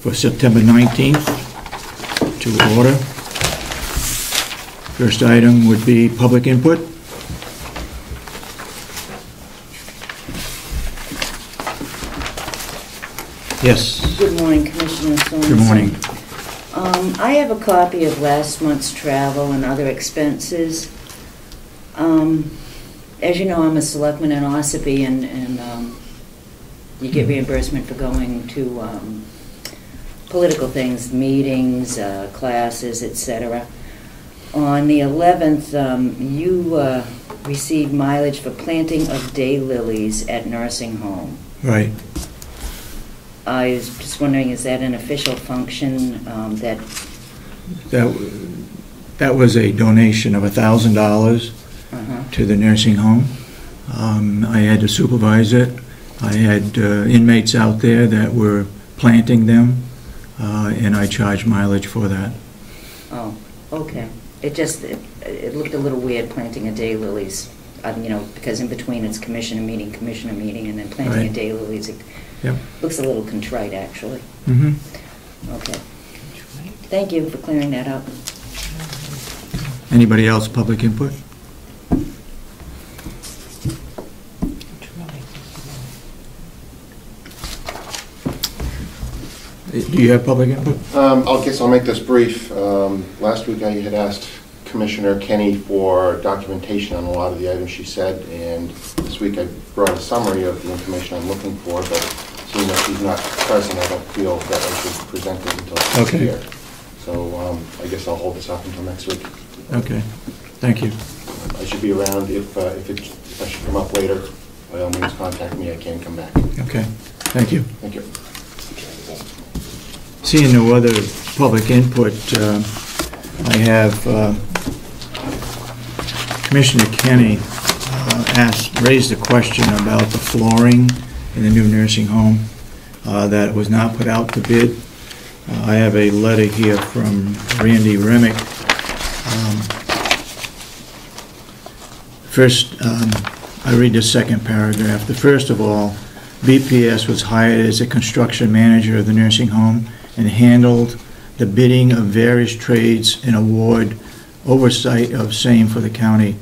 for September 19th to order. First item would be public input. Yes. Good morning, Commissioner Sorensen. Good morning. I have a copy of last month's travel and other expenses. As you know, I'm a selectman in Ossipee, and you get reimbursement for going to political things, meetings, classes, etc. On the 11th, you received mileage for planting of daylilies at nursing home. Right. I was just wondering, is that an official function That was a donation of $1,000 to the nursing home. I had to supervise it. I had inmates out there that were planting them, and I charged mileage for that. Oh, okay. It looked a little weird planting a daylilies, you know, because in between it's commissioner meeting, and then planting a daylilies. Yep. Looks a little contrite, actually. Mm-hmm. Okay. Thank you for clearing that up. Anybody else public input? Do you have public input? I guess I'll make this brief. Last week I had asked Commissioner Kenney for documentation on a lot of the items she said, and this week I brought a summary of the information I'm looking for, but seeing that she's not present, I don't feel that I should present it until she's here. So I guess I'll hold this up until next week. Okay, thank you. I should be around if I should come up later. By all means, contact me. I can come back. Okay, thank you. Thank you. Seeing no other public input, I have Commissioner Kenney raised a question about the flooring in the new nursing home that was not put out to bid. I have a letter here from Randy Remick. First, I read the second paragraph. First of all, BPS was hired as a construction manager of the nursing home and handled the bidding of various trades and award oversight of same for the county.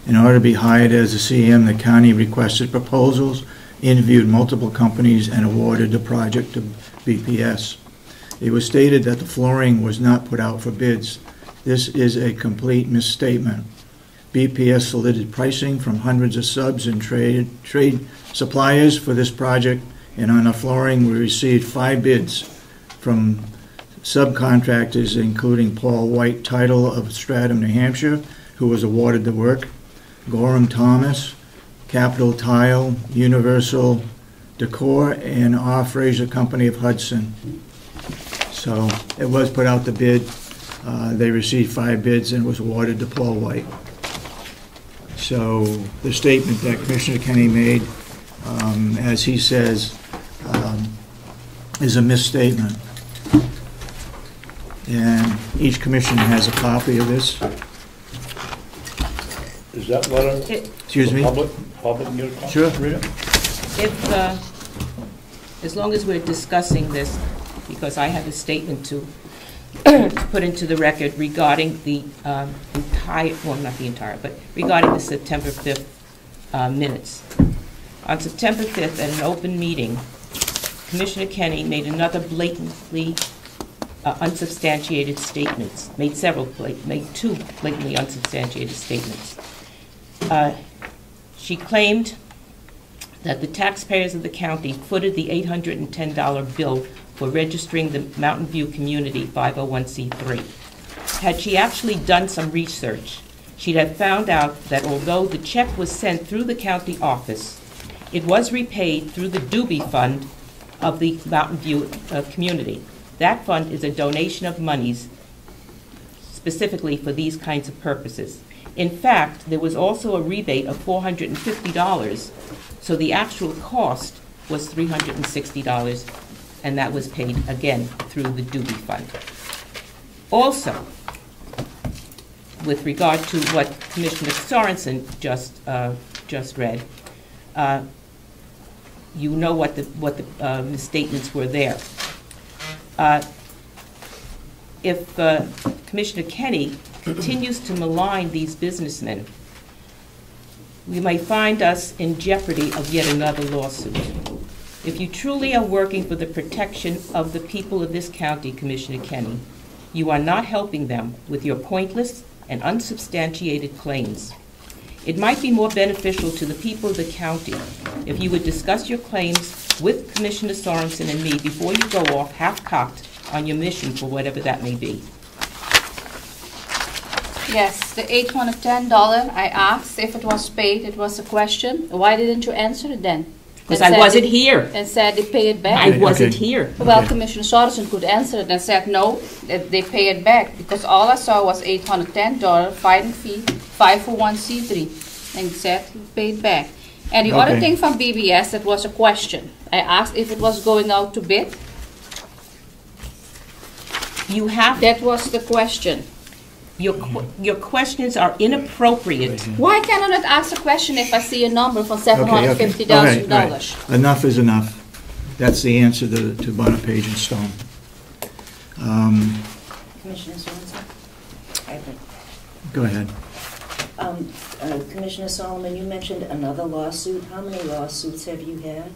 In order to be hired as a CM, the county requested proposals, interviewed multiple companies, and awarded the project to BPS. It was stated that the flooring was not put out for bids. This is a complete misstatement. BPS solicited pricing from hundreds of subs and trade suppliers for this project, and on the flooring we received 5 bids from subcontractors, including Paul White Title of Stratham, New Hampshire, who was awarded the work, Gorham Thomas, Capital Tile, Universal Decor, and R. Fraser Company of Hudson. So it was put out the bid. They received 5 bids and was awarded to Paul White. So the statement that Commissioner Kenney made, as he says, is a misstatement. And each commissioner has a copy of this. Is that letter? Excuse me? Public get a copy? Sure. Read it. If, as long as we're discussing this, because I have a statement to put into the record regarding the entire, well, not the entire, but regarding the September 5th minutes. On September 5th, at an open meeting, Commissioner Kenney made another blatantly unsubstantiated statements, made 2 blatantly unsubstantiated statements. She claimed that the taxpayers of the county footed the $810 bill for registering the Mountain View Community 501c3. Had she actually done some research, she'd have found out that although the check was sent through the county office, it was repaid through the Doobie Fund of the Mountain View community. That fund is a donation of monies specifically for these kinds of purposes. In fact, there was also a rebate of $450, so the actual cost was $360, and that was paid again through the Doobie Fund. Also, with regard to what Commissioner Sorensen just read, you know what the misstatements were there. If Commissioner Kenney continues to malign these businessmen, we may find us in jeopardy of yet another lawsuit. If you truly are working for the protection of the people of this county, Commissioner Kenney, you are not helping them with your pointless and unsubstantiated claims. It might be more beneficial to the people of the county if you would discuss your claims with Commissioner Sorensen and me before you go off half-cocked on your mission for whatever that may be. Yes, the $810, I asked if it was paid. It was a question. Why didn't you answer it then? Because I wasn't here. And said they pay it back. I wasn't here. Well, Okay. Commissioner Sorensen could answer it and said no, that they pay it back because all I saw was $810 filing fee, 501c3, and it said he paid back. And the other Okay. thing from BBS, that was a question. I asked if it was going out to bid. You have, That was the question. your questions are inappropriate. Why can I not ask a question if I see a number for Okay, $750,000? all right. Enough is enough. That's the answer to Bonapage and Stone. Commissioner Sorensen? I have Go ahead. Commissioner Solomon, you mentioned another lawsuit. How many lawsuits have you had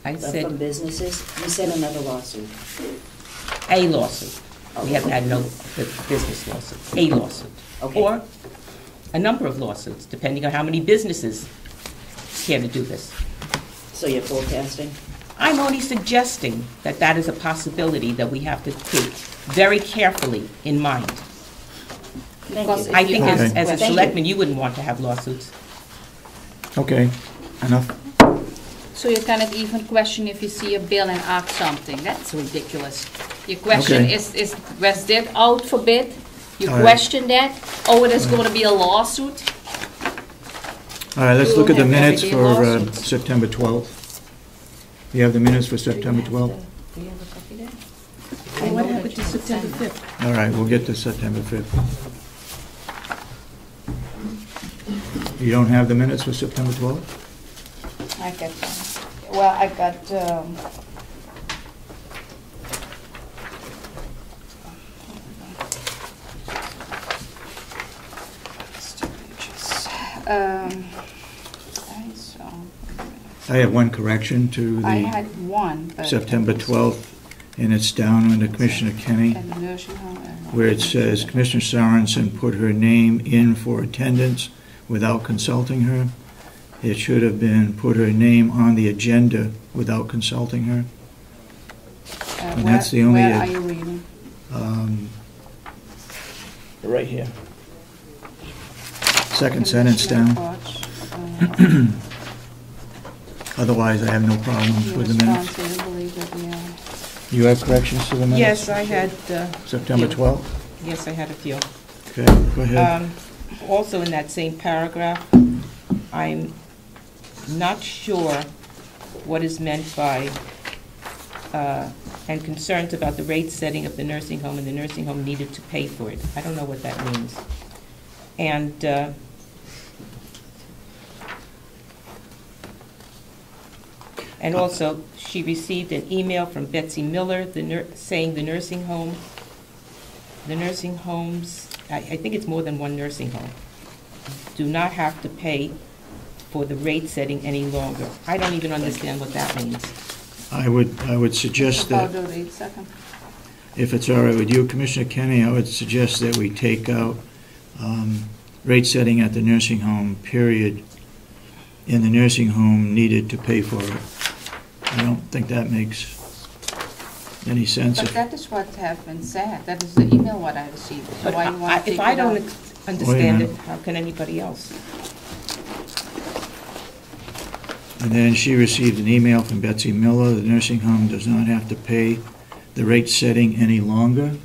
I from said businesses? You said another lawsuit. a lawsuit. We haven't had no business lawsuit, a lawsuit. Okay. Or a number of lawsuits, depending on how many businesses care to do this. So you're forecasting? I'm only suggesting that that is a possibility that we have to take very carefully in mind. Thank Because you. I think Okay. as a Thank you. selectman, you wouldn't want to have lawsuits. Okay, enough. So you cannot even question if you see a bill and ask something. That's ridiculous. Your question Okay. is was that out for bid? You All right. question that? Oh, there's going to be a lawsuit? All right, let's We look at will the have minutes everyday for lawsuits. September 12th. You have the minutes for September 12th? Do you have a copy there? What happened to September 5th? All right, we'll get to September 5th. You don't have the minutes for September 12th? I got well, I got I have one correction to I the had one, but September 12th, and it's down under Commissioner Kenney, at the nursing home, where it says Commissioner Sorensen put her name in for attendance without consulting her. It should have been put her name on the agenda without consulting her. And that's the only, Where are you reading? Right here. second sentence down. Otherwise, I have no problems with the minutes. You have corrections to the minutes? Yes, I had, September few. 12th? yes, I had a few. Okay, go ahead. Also in that same paragraph, I'm not sure what is meant by, and concerns about the rate setting of the nursing home, and the nursing home needed to pay for it. I don't know what that means. And also, she received an email from Betsy Miller, saying the nursing homes, I think it's more than one nursing home, do not have to pay for the rate setting any longer. I don't even understand what that means. I would suggest I'll that, do it, second. if it's all right with you, Commissioner Kenney, I would suggest that we take out rate setting at the nursing home, period, and the nursing home needed to pay for it. I don't think that makes any sense. But that is what has been said. That is the email what I received. So But why you want to take if I it don't out? understand Wait a it, how can anybody else? And then she received an email from Betsy Miller, the nursing home does not have to pay the rate setting any longer.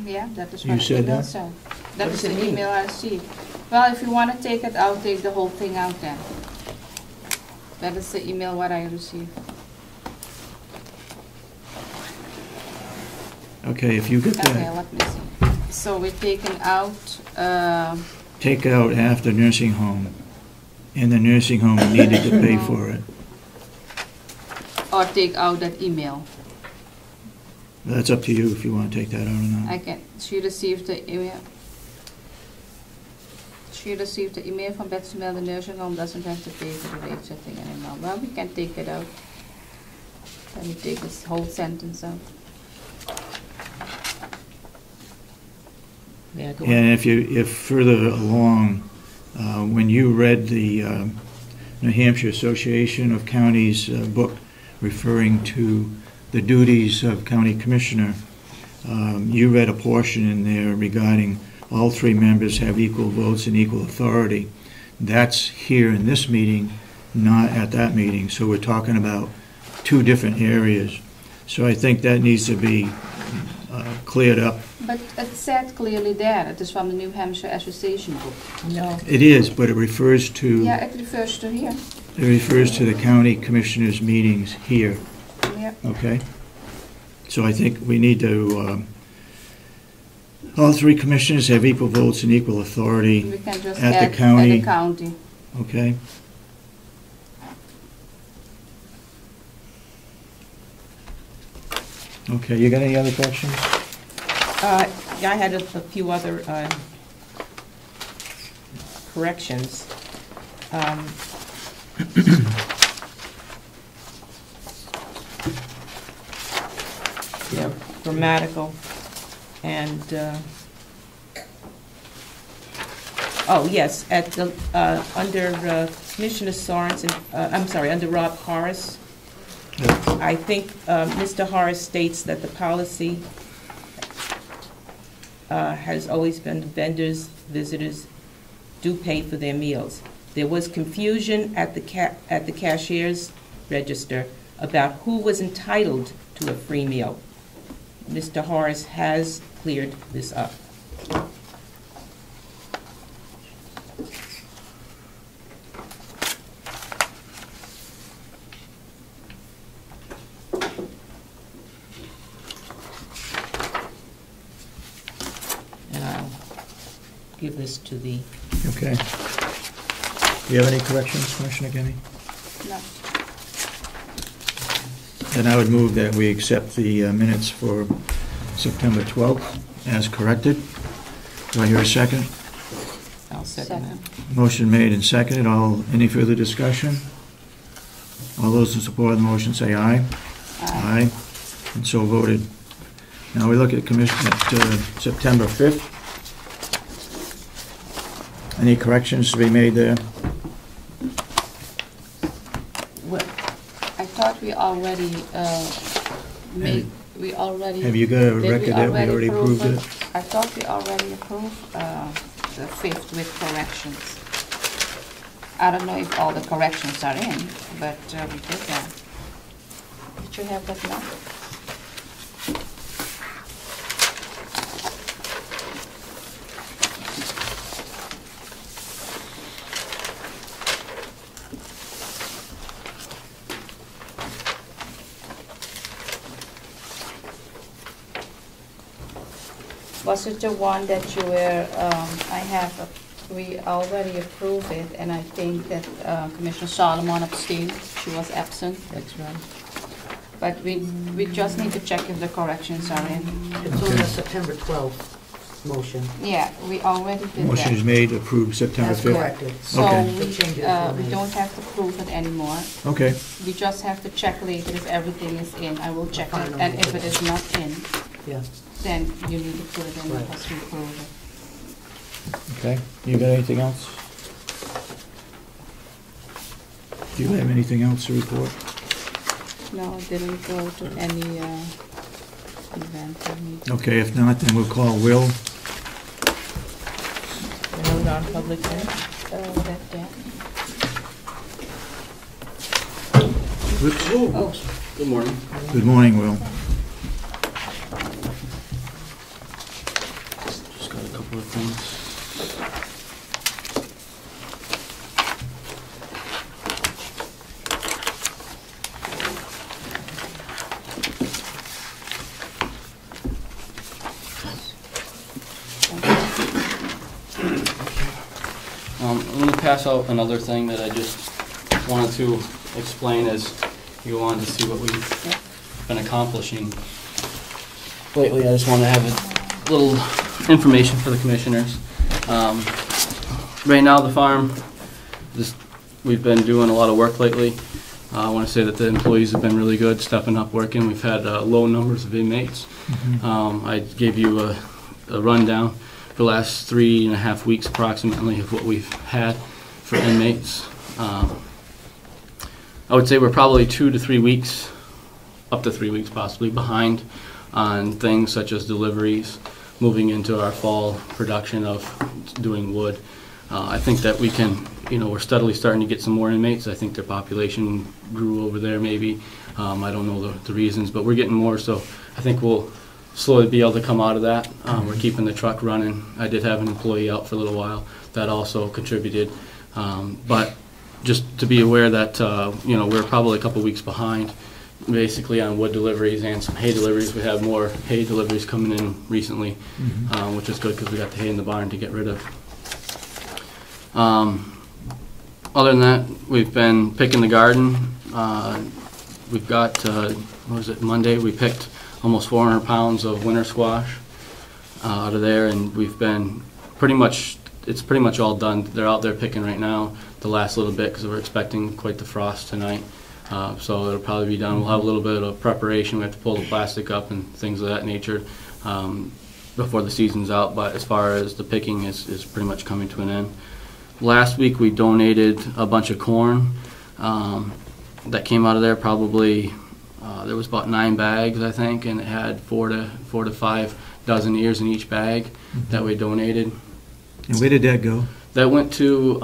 Yeah, that is You what the said email that? said. What That does is it the mean? email I received. Well, if you want to take it out, take the whole thing out then. That is the email what I received. Okay, if you get Okay, that, let me see. So we're taking out, take out after nursing home, and the nursing home needed to pay for it. or take out that email. That's up to you if you want to take that out or not. I can, she received the email. She received the email from Babson Comment, the nursing home doesn't have to pay for the rate setting anymore. Well, we can take it out. Let me take this whole sentence out. Yeah, go on. And if further along, when you read the New Hampshire Association of Counties book referring to the duties of county commissioner, you read a portion in there regarding all three members have equal votes and equal authority. That's here in this meeting, not at that meeting. So we're talking about two different areas. So I think that needs to be cleared up. But it said clearly there, it is from the New Hampshire Association book. No. It is, but it refers to Yeah, it refers to here. it refers to the county commissioners' meetings here. Yeah. Okay? So I think we need to, all three commissioners have equal votes and equal authority, We can just At the add county. at the county. okay? Okay, you got any other questions? Yeah, I had a few other corrections. Yeah, grammatical and, oh, yes, at the, under Commissioner Sorensen, I'm sorry, under Rob Horace, I think Mr. Horace states that the policy has always been vendors, visitors do pay for their meals. There was confusion at the cashier's register about who was entitled to a free meal. Mr. Horace has cleared this up. And I'll give this to the, Okay. Do you have any corrections, Commissioner Kenney? No. Then I would move that we accept the minutes for September 12th as corrected. Do I hear a second? I'll second that. Motion made and seconded. Any further discussion? All those in support of the motion say aye. Aye. And so voted. Now we look at September 5th. Any corrections to be made there? Well, I thought we already made, we already. Have you got a did we record that we already approve approved it? I thought we already approved the 5th with corrections. I don't know if all the corrections are in, but we did that. Did you have that now? Was it the one that you were, we already approved it, and I think that Commissioner Solomon abstained, she was absent. that's right. But we just need to check if the corrections are in. It's on the September 12th motion. Yeah, we already did Motion is that. made, approved September That's 5th. corrected. So Okay. The changes we were made. don't have to prove it anymore. Okay, We just have to check later if everything is in. I will check it, and if it is not in, Yeah. then you need to put it in Right. because we approved it. okay. You got anything else? Do you have anything else to report? No, it didn't go to any event or meeting. Okay, if not, then we'll call Will. No non-public there? That, yeah. Whoops. Oh, Good morning. Good morning, Will. Just got a couple of things. I'm going to pass out another thing that I just wanted to explain as you wanted to see what we've been accomplishing. lately. I just want to have a little information for the commissioners. Right now, the farm, we've been doing a lot of work lately. I want to say that the employees have been really good, stepping up, working. We've had low numbers of inmates. I gave you a rundown for the last 3.5 weeks approximately of what we've had for inmates. I would say we're probably 2 to 3 weeks, up to 3 weeks possibly, behind on things such as deliveries, moving into our fall production of doing wood. I think that we can, we're steadily starting to get some more inmates. I think their population grew over there maybe. I don't know the reasons, but we're getting more, so I think we'll slowly be able to come out of that. We're keeping the truck running. I did have an employee out for a little while. That also contributed. But just to be aware that, we're probably a couple weeks behind basically on wood deliveries and some hay deliveries. We have more hay deliveries coming in recently, which is good because we got the hay in the barn to get rid of. Other than that, we've been picking the garden. We've got, what was it, Monday, we picked almost 400 pounds of winter squash out of there, and we've been it's pretty much all done. They're out there picking right now, the last little bit, because we're expecting quite the frost tonight. So it'll probably be done. We'll have a little bit of preparation. We have to pull the plastic up and things of that nature before the season's out, but as far as the picking is pretty much coming to an end. Last week we donated a bunch of corn that came out of there. Probably there was about 9 bags, I think, and it had 4 to 5 dozen ears in each bag that we donated. And where did that go? That went to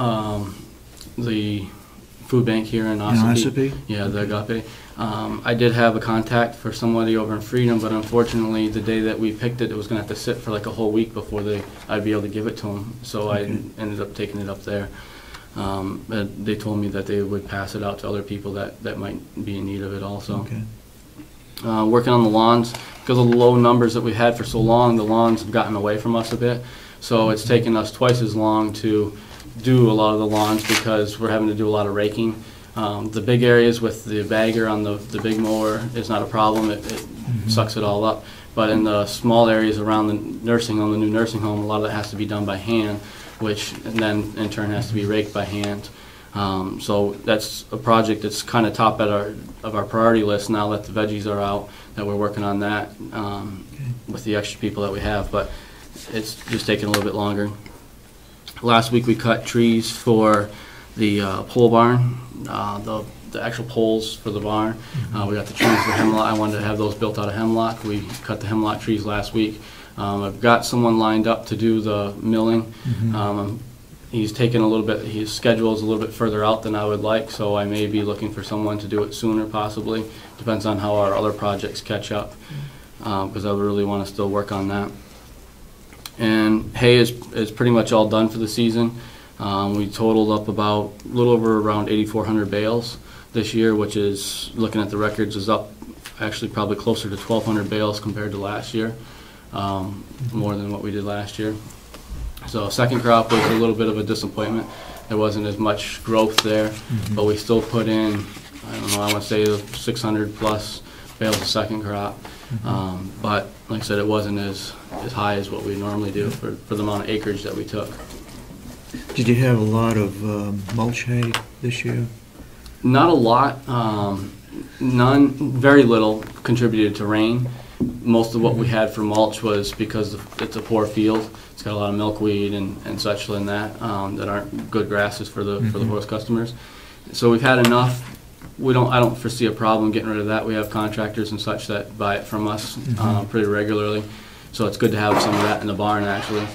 the food bank here in Ossipee. Yeah, the Agape. I did have a contact for somebody over in Freedom, but unfortunately the day that we picked it, it was going to have to sit for like a whole week before I'd be able to give it to them. So I ended up taking it up there. They told me that they would pass it out to other people that might be in need of it also. Okay. Working on the lawns. Because of the low numbers that we've had for so long, the lawns have gotten away from us a bit. So it's taken us twice as long to do a lot of the lawns because we're having to do a lot of raking. The big areas with the bagger on the big mower is not a problem. It sucks it all up. But in the small areas around the nursing home, the new nursing home, a lot of that has to be done by hand, which then in turn has to be raked by hand. So that's a project that's kind of top of our priority list now that the veggies are out, that we're working on that with the extra people that we have. But it's just taking a little bit longer. Last week we cut trees for the pole barn, the actual poles for the barn. We got the trees, the hemlock. I wanted to have those built out of hemlock. We cut the hemlock trees last week. I've got someone lined up to do the milling. He's taken a little bit, his schedule is a little bit further out than I would like, so I may be looking for someone to do it sooner possibly. Depends on how our other projects catch up, because I really want to still work on that. And hay is pretty much all done for the season. We totaled up about a little over around 8,400 bales this year, which is, looking at the records, is up actually probably closer to 1,200 bales compared to last year, more than what we did last year. So second crop was a little bit of a disappointment. There wasn't as much growth there, but we still put in, I don't know, I want to say 600 plus bales of second crop. But like I said, it wasn't as high as what we normally do for the amount of acreage that we took. Did you have a lot of mulch hay this year? Not a lot. None. Very little contributed to rain. Most of what we had for mulch was because it's a poor field. It's got a lot of milkweed and such in that that aren't good grasses for the horse customers. So we've had enough. I don't foresee a problem getting rid of that. We have contractors and such that buy it from us pretty regularly. So it's good to have some of that in the barn actually.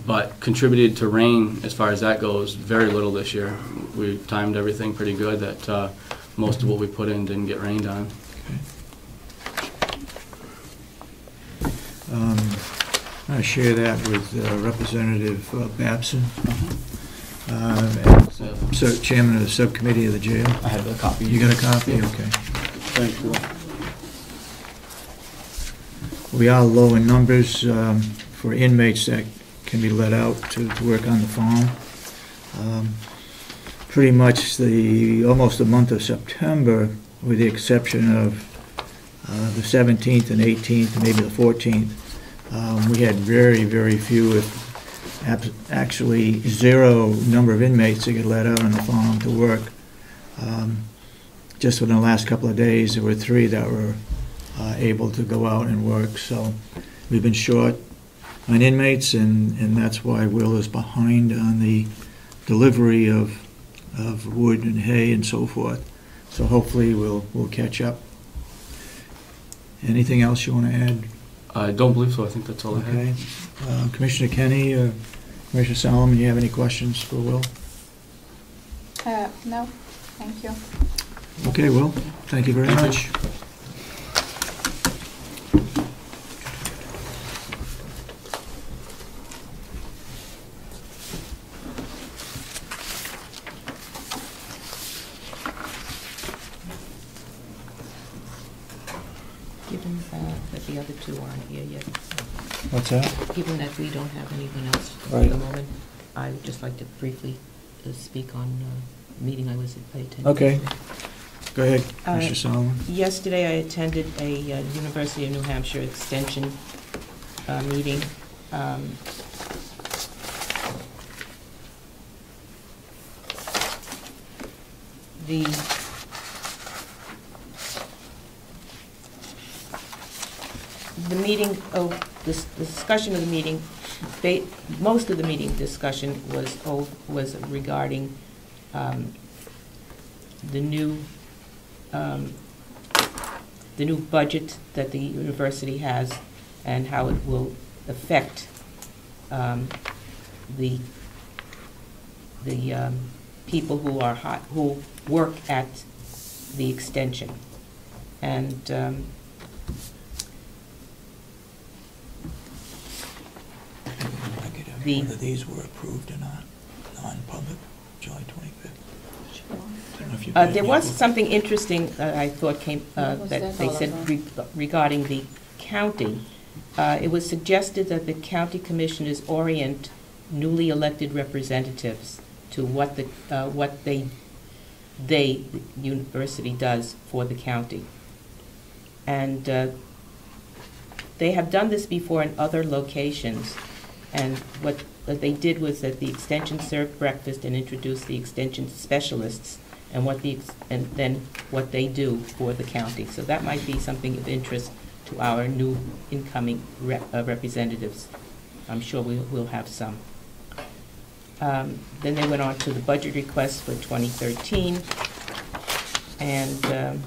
But contributed to rain as far as that goes, very little this year. We timed everything pretty good that most of what we put in didn't get rained on. I share that with Representative Babson, Chairman of the Subcommittee of the Jail. I have a copy. You got a copy? Okay. Thank you. We are low in numbers for inmates that can be let out to work on the farm. Pretty much almost the month of September, with the exception of the 17th and 18th, and maybe the 14th, we had very, very few, if actually zero number of inmates that get let out on the farm to work. Just within the last couple of days, there were 3 that were able to go out and work. So we've been short on inmates, and that's why Will is behind on the delivery of wood and hay and so forth. So hopefully we'll catch up. Anything else you want to add? I don't believe so. I think that's all I Okay. have. Commissioner Kenney, Commissioner Solomon, you have any questions for Will? No, thank you. Okay, Will, thank you very much. Given that the other two aren't here yet, What's that? given that we don't have anyone else Right. at the moment, I would just like to briefly speak on a meeting I attended. Okay. yesterday. Go ahead, Commissioner Solomon. Yesterday, I attended a University of New Hampshire Extension meeting. The meeting, the discussion of the meeting, most of the meeting discussion was regarding the new budget that the university has and how it will affect the people who work at the extension. And whether these were approved or not, non-public, July 25th. there was something interesting I thought came, that they said regarding the county. It was suggested that the county commissioners orient newly elected representatives to what the university does for the county. And they have done this before in other locations. And what they did was that the extension served breakfast and introduced the extension specialists and then what they do for the county. So that might be something of interest to our new incoming representatives. I'm sure we'll have some. Then they went on to the budget request for 2013, and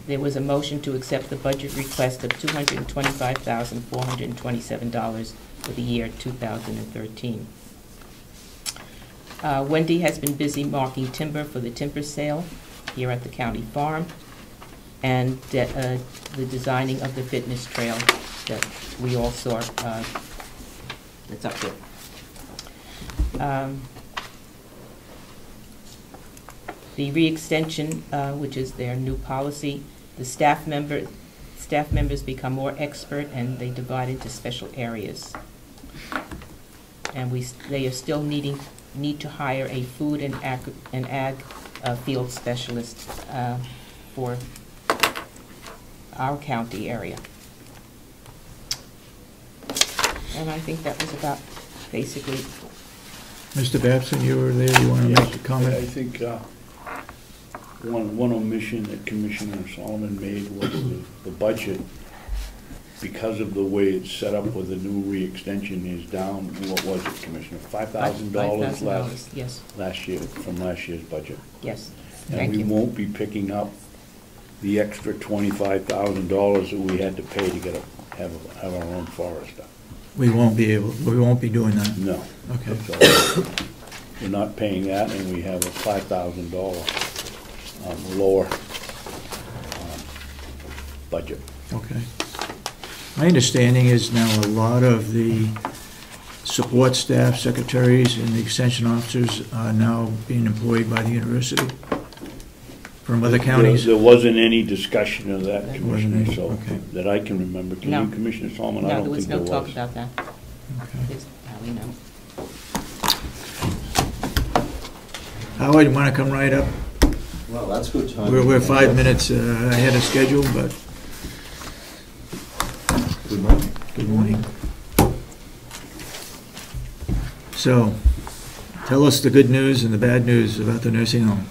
there was a motion to accept the budget request of $225,427 for the year 2013. Wendy has been busy marking timber for the timber sale here at the county farm, and the designing of the fitness trail that we all saw that's up there. The re-extension, which is their new policy, the staff members become more expert and they divide into special areas. And they are still need to hire a food and ag field specialist for our county area. And I think that was about basically. Mr. Babson, you were there, you want to make a comment? I think one omission that Commissioner Solomon made was the budget, because of the way it's set up with the new re-extension, is down, what was it, Commissioner? $5,000 last year, from last year's budget. Yes, and we won't be picking up the extra $25,000 that we had to pay to have our own forest up. We won't be doing that? No. Okay. So we're not paying that, and we have a $5,000 lower budget. Okay. My understanding is now a lot of the support staff, secretaries, and the extension officers are now being employed by the university from other counties. There wasn't any discussion of that, Commissioner, any? so Okay. that I can remember. Can No. you, Commissioner Solomon? I No, don't there was think no there talk was. about that. Okay. At least how we know. Howard, you want to come right up? Well, that's good time. We're 5 minutes ahead of schedule, but Good morning. good morning. So, tell us the good news and the bad news about the nursing home.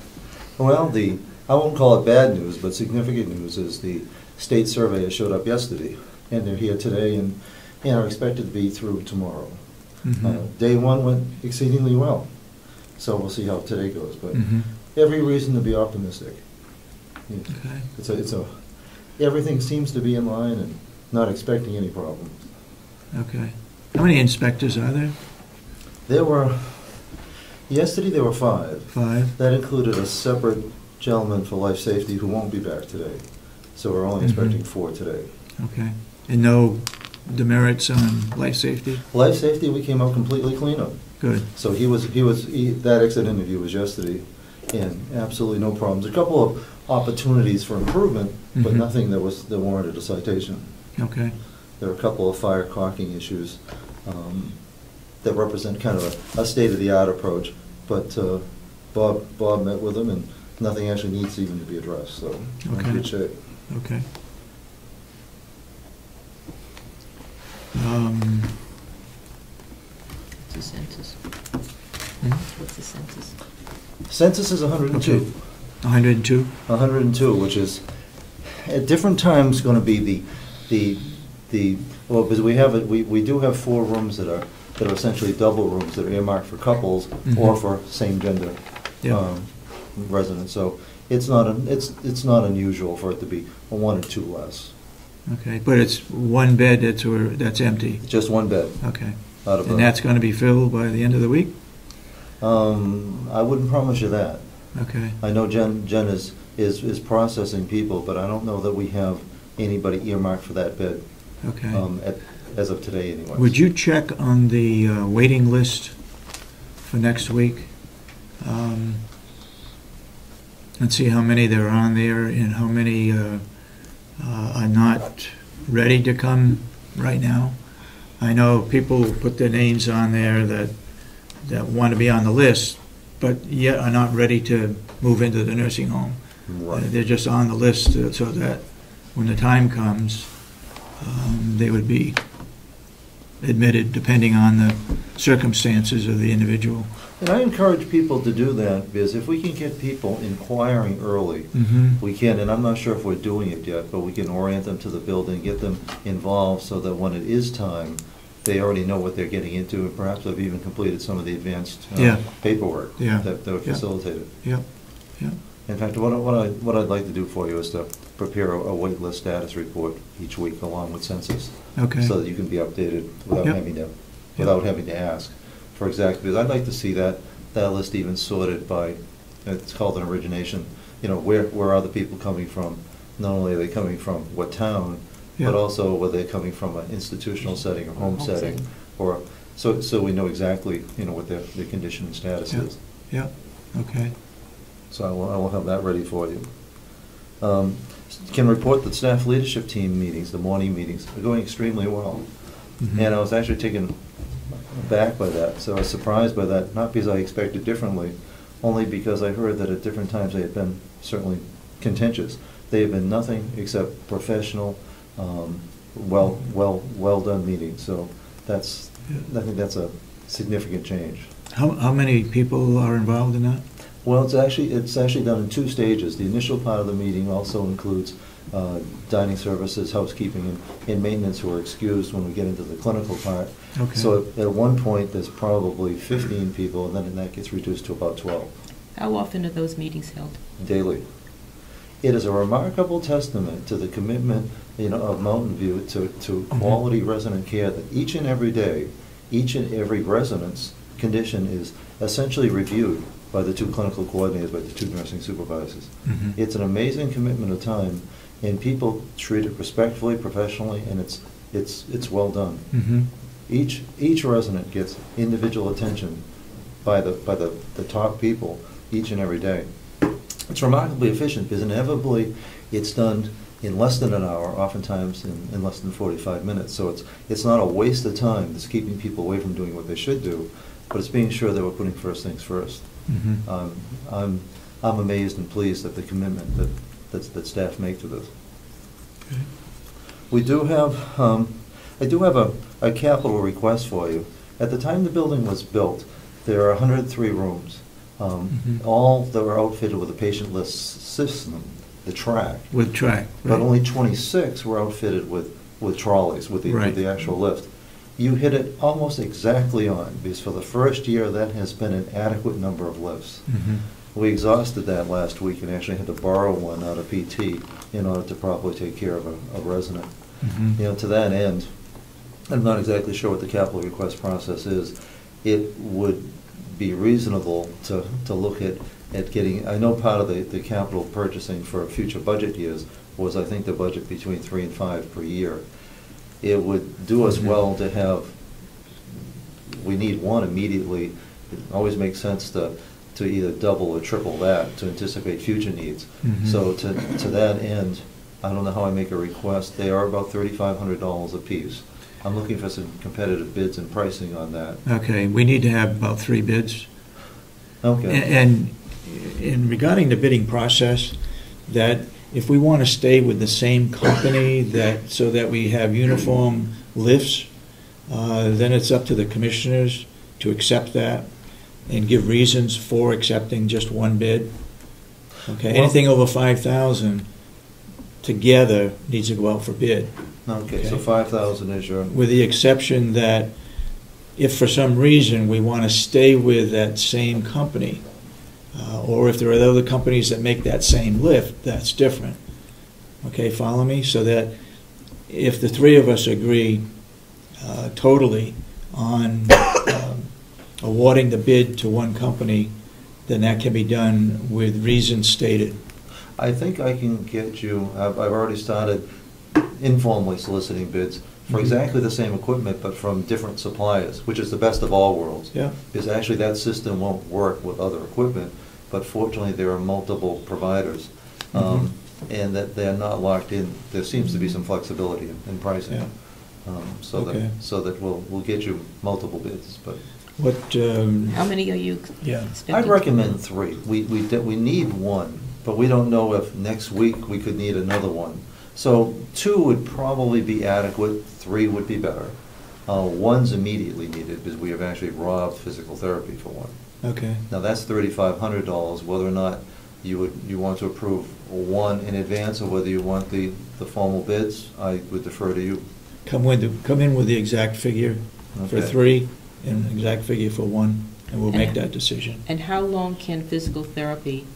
Well, I won't call it bad news, but significant news is the state surveyor showed up yesterday, and they're here today and are expected to be through tomorrow. Day one went exceedingly well, so we'll see how today goes, but every reason to be optimistic. Okay. Everything seems to be in line and not expecting any problems. Okay. How many inspectors are there? Yesterday there were 5. 5? That included a separate gentleman for life safety who won't be back today. So we're only expecting 4 today. Okay. And no demerits on life safety? Life safety, we came out completely clean up. Good. So that exit interview was yesterday, and absolutely no problems. A couple of opportunities for improvement, but nothing that warranted a citation. Okay. There were a couple of fire caulking issues that represent kind of a state-of-the-art approach, but Bob met with them, and nothing actually needs even to be addressed, so we're in good shape. Okay. What's the census? What's the census? Census is 102. Okay. 102? 102, which is at different times going to be well, because we do have 4 rooms that are essentially double rooms that are earmarked for couples or for same gender residents. So it's not unusual for it to be 1 or 2 less. Okay, but it's 1 bed that's empty? Just 1 bed. Okay. And that's going to be filled by the end of the week? I wouldn't promise you that. Okay. I know Jen is processing people, but I don't know that we have anybody earmarked for that bed. Okay. As of today, anyway. Would you check on the waiting list for next week? And see how many there are on there and how many are not ready to come right now? I know people put their names on there that want to be on the list, but yet are not ready to move into the nursing home. Right. They're just on the list so that when the time comes, they would be admitted depending on the circumstances of the individual. And I encourage people to do that, because if we can get people inquiring early, we can, and I'm not sure if we're doing it yet, but we can orient them to the building, get them involved so that when it is time, they already know what they're getting into, and perhaps have even completed some of the advanced paperwork that were facilitated. Yep. In fact, what I'd like to do for you is to prepare a wait list status report each week along with census. Okay. So that you can be updated without having to ask for exactly, because I'd like to see that list even sorted by, it's called an origination, where are the people coming from? Not only are they coming from what town, but also whether they're coming from an institutional setting or home setting, or so we know exactly what their condition and status is. Yeah. Okay. So I will have that ready for you. Can report that staff leadership team meetings, the morning meetings, are going extremely well. And I was actually taken aback by that. So I was surprised by that, not because I expected differently, only because I heard that at different times they had been certainly contentious. They have been nothing except professional, well done meetings. So I think that's a significant change. How many people are involved in that? Well, it's actually done in 2 stages. The initial part of the meeting also includes dining services, housekeeping, and maintenance who are excused when we get into the clinical part. Okay. So at one point, there's probably 15 people, and then that gets reduced to about 12. How often are those meetings held? Daily. It is a remarkable testament to the commitment, of Mountain View to quality resident care, that each and every day, each and every resident's condition is essentially reviewed by the 2 clinical coordinators, by the 2 nursing supervisors. It's an amazing commitment of time, and people treat it respectfully, professionally, and it's well done. Each resident gets individual attention by the top people each and every day. It's remarkably efficient, because inevitably it's done in less than an hour, oftentimes in less than 45 minutes. So it's not a waste of time that's keeping people away from doing what they should do, but it's being sure that we're putting first things first. I'm amazed and pleased at the commitment that staff make to this. Okay. We do have, I do have a capital request for you. At the time the building was built, there are 103 rooms, all that were outfitted with a patient list system, the track. With track, right. But only 26 were outfitted with trolleys, with the actual lift. You hit it almost exactly on, because for the first year, that has been an adequate number of lifts. We exhausted that last week and actually had to borrow one out of PT in order to properly take care of a resident. You know, to that end, I'm not exactly sure what the capital request process is. It would be reasonable to look at getting, I know part of the capital purchasing for future budget years was, I think, the budget between 3 and 5 per year. It would do us well to have, we need one immediately. It always makes sense to either double or triple that to anticipate future needs. So to that end, I don't know how I make a request. They are about $3,500 a piece. I'm looking for some competitive bids and pricing on that. Okay, we need to have about 3 bids. Okay. And in regarding the bidding process, that if we want to stay with the same company, that so that we have uniform lifts, then it's up to the commissioners to accept that and give reasons for accepting just one bid. Okay, Well, anything over 5,000 together needs to go out for bid. Okay, so 5,000 is your... With the exception that if for some reason we want to stay with that same company, or if there are other companies that make that same lift, that's different. Okay, follow me? So that if the 3 of us agree totally on awarding the bid to one company, then that can be done with reasons stated. I think I can get you, I've already started informally soliciting bids for exactly the same equipment, but from different suppliers, which is the best of all worlds. Yeah. Because actually that system won't work with other equipment, but fortunately there are multiple providers, and that they're not locked in. There seems to be some flexibility in pricing. Yeah. So that we'll get you multiple bids, but. What? How many are you Yeah. expecting? I'd recommend 3. We need one, but we don't know if next week we could need another one. So 2 would probably be adequate, 3 would be better. 1's immediately needed because we have actually robbed physical therapy for one. Okay. Now that's $3,500. Whether or not you want to approve 1 in advance or whether you want the formal bids, I would defer to you. Come in with the exact figure for Okay. 3 and an exact figure for 1, and we'll make that decision. And how long can physical therapy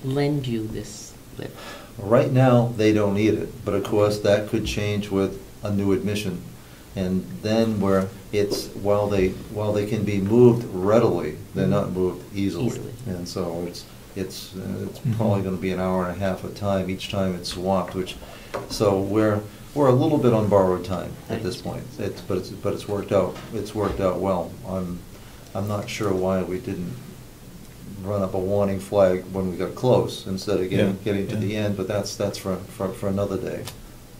lend you this lift? Right now, they don't need it, but of course, that could change with a new admission. And then where it's, while they can be moved readily, they're not moved easily. And so it's probably going to be an hour and a half of time each time it's swapped, so we're a little bit on borrowed time at this point. But it's worked out. It's worked out well. I'm not sure why we didn't run up a warning flag when we got close instead of getting to the end, but that's for another day.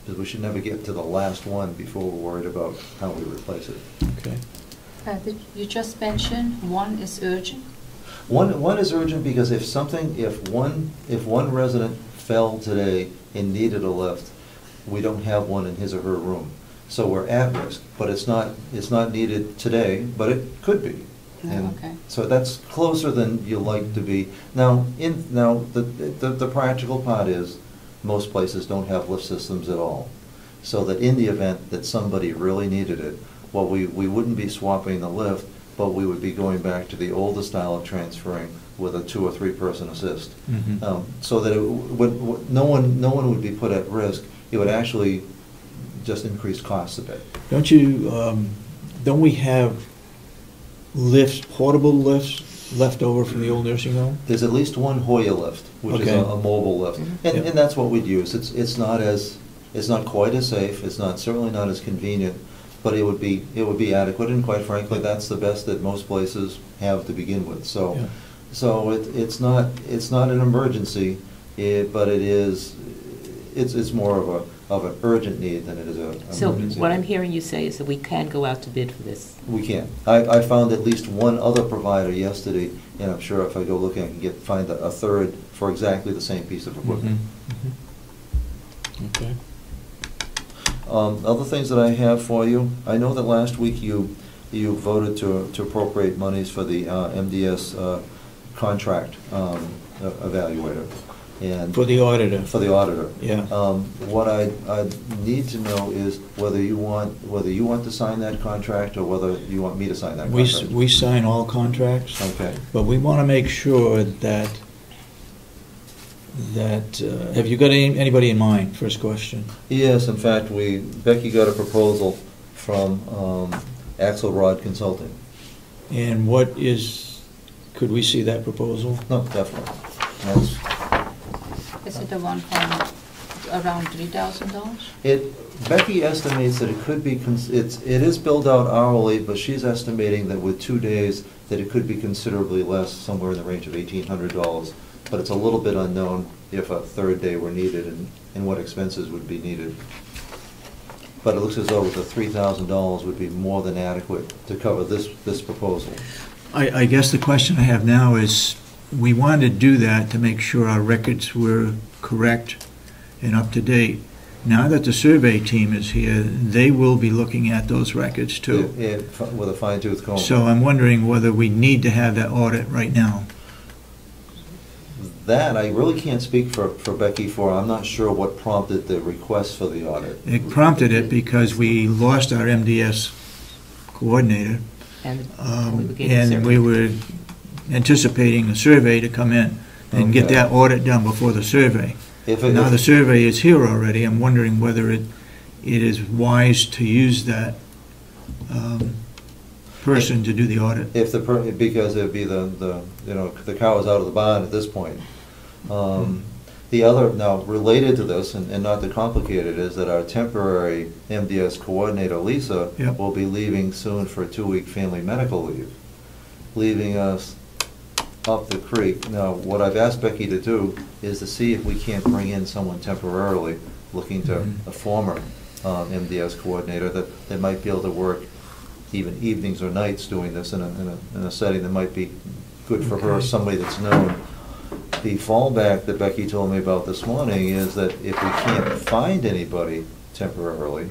Because we should never get to the last one before we're worried about how we replace it. Okay. You just mentioned 1 is urgent. One is urgent because if one resident fell today and needed a lift, we don't have one in his or her room. So we're at risk, but it's not needed today, but it could be. And Okay. so that's closer than you like to be. Now the practical part is most places don't have lift systems at all. So that in the event that somebody really needed it, well, we wouldn't be swapping the lift, but we would be going back to the older style of transferring with a 2 or 3 person assist. So that no one would be put at risk. It would actually just increase costs a bit. Don't we have lifts, portable lifts, left over from the old nursing home? There's at least one Hoya lift, which is a mobile lift, and that's what we'd use. It's not quite as safe. It's certainly not as convenient, but it would be adequate. And quite frankly, that's the best that most places have to begin with. So it's not an emergency, but it it's more of an urgent need than it is a So emergency what I'm need. hearing you say is that we can go out to bid for this. We can. I found at least one other provider yesterday, and I'm sure if I go looking, I can find a third for exactly the same piece of equipment. Okay. Other things that I have for you, I know that last week you voted to appropriate monies for the MDS contract evaluator. And For the auditor. For the auditor. Yeah. What I need to know is whether you want to sign that contract or whether you want me to sign that contract. We sign all contracts. Okay. But we want to make sure that, have you got anybody in mind, first question? Yes, in fact, Becky got a proposal from Axelrod Consulting. And could we see that proposal? No, definitely. Is it the one from around $3,000? Becky estimates that it could be, it is billed out hourly, but she's estimating that with 2 days, that it could be considerably less, somewhere in the range of $1,800. But it's a little bit unknown if a third day were needed and what expenses would be needed. But it looks as though the $3,000 would be more than adequate to cover this proposal. I guess the question I have now is, we wanted to do that to make sure our records were correct and up to date. Now that the survey team is here, they will be looking at those records too. Yeah, with a fine-tooth comb. So I'm wondering whether we need to have that audit right now. That, I really can't speak for Becky for. I'm not sure what prompted the request for the audit. It prompted it because we lost our MDS coordinator. And we were anticipating a survey to come in and get that audit done before the survey. Now the survey is here already. I'm wondering whether it is wise to use that person to do the audit. Because it'd be the cow is out of the barn at this point. The other, now related to this, and not to complicate it, is that our temporary MDS coordinator, Lisa, will be leaving soon for a 2-week family medical leave, leaving us up the creek. Now, what I've asked Becky to do is to see if we can't bring in someone temporarily, looking to a former MDS coordinator that might be able to work even evenings or nights doing this in a setting that might be good for her, somebody that's known. The fallback that Becky told me about this morning is that if we can't find anybody temporarily,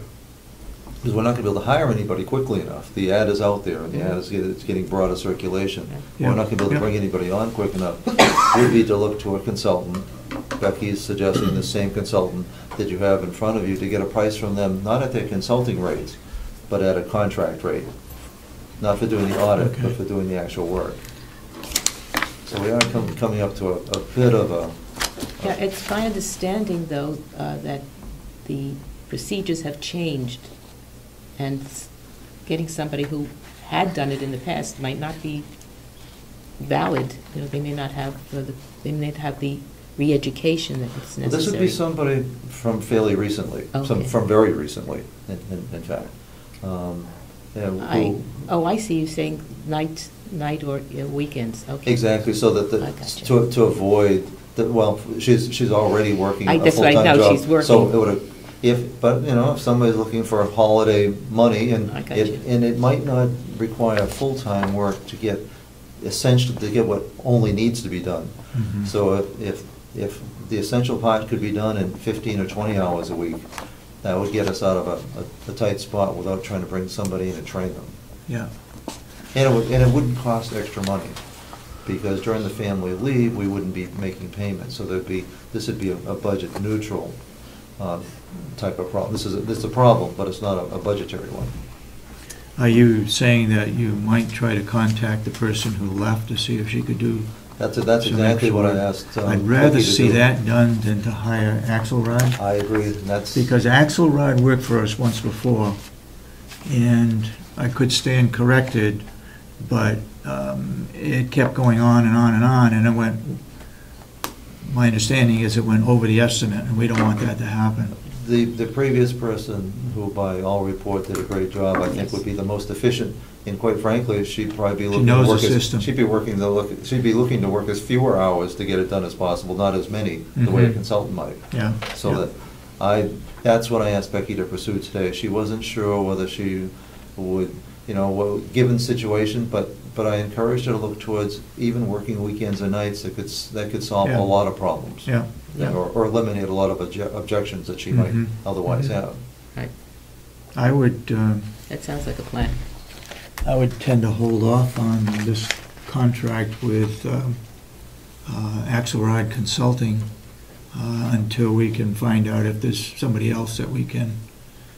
because we're not going to be able to hire anybody quickly enough. The ad is out there, and the ad is getting broader circulation. We're not going to be able to bring anybody on quick enough. Would be to look to a consultant. Becky's suggesting the same consultant that you have in front of you to get a price from them, not at their consulting rates, but at a contract rate. Not for doing the audit, but for doing the actual work. So we are coming up to a bit of a... Yeah, it's my understanding, though, that the procedures have changed, and getting somebody who had done it in the past might not be valid. You know, they may not have the re-education that is necessary. Well, this would be somebody from fairly recently, from very recently, in fact. I see you saying night or weekends. Okay. Exactly, so that to avoid that. Well, she's already working a that's full-time right now. job. She's working. So it would if somebody's looking for holiday money and it might not require full-time work to get what only needs to be done. Mm-hmm. So if the essential part could be done in 15 or 20 hours a week, that would get us out of a tight spot without trying to bring somebody in and train them. Yeah. And it wouldn't cost extra money, because during the family leave, we wouldn't be making payments. So this would be a budget neutral type of problem. This is a problem, but it's not a budgetary one. Are you saying that you might try to contact the person who left to see if she could do? That's exactly what I asked. I'd rather see that done than to hire Axelrod. I agree. Because Axelrod worked for us once before, and I could stand corrected, but it kept going on and on and on, and it went. My understanding is it went over the estimate, and we don't want that to happen. The previous person, who by all report did a great job, I think would be the most efficient. And quite frankly, she'd probably be looking to work she'd be looking to work as fewer hours to get it done as possible, not as many, the way a consultant might. Yeah. So that That's what I asked Becky to pursue today. She wasn't sure whether she would, given the situation, but I encouraged her to look towards even working weekends and nights that could solve Yeah. a lot of problems. Yeah. Yeah. Or eliminate a lot of objections that she might otherwise have. Right, I would, that sounds like a plan. I would tend to hold off on this contract with Axelrod Consulting until we can find out if there's somebody else that we can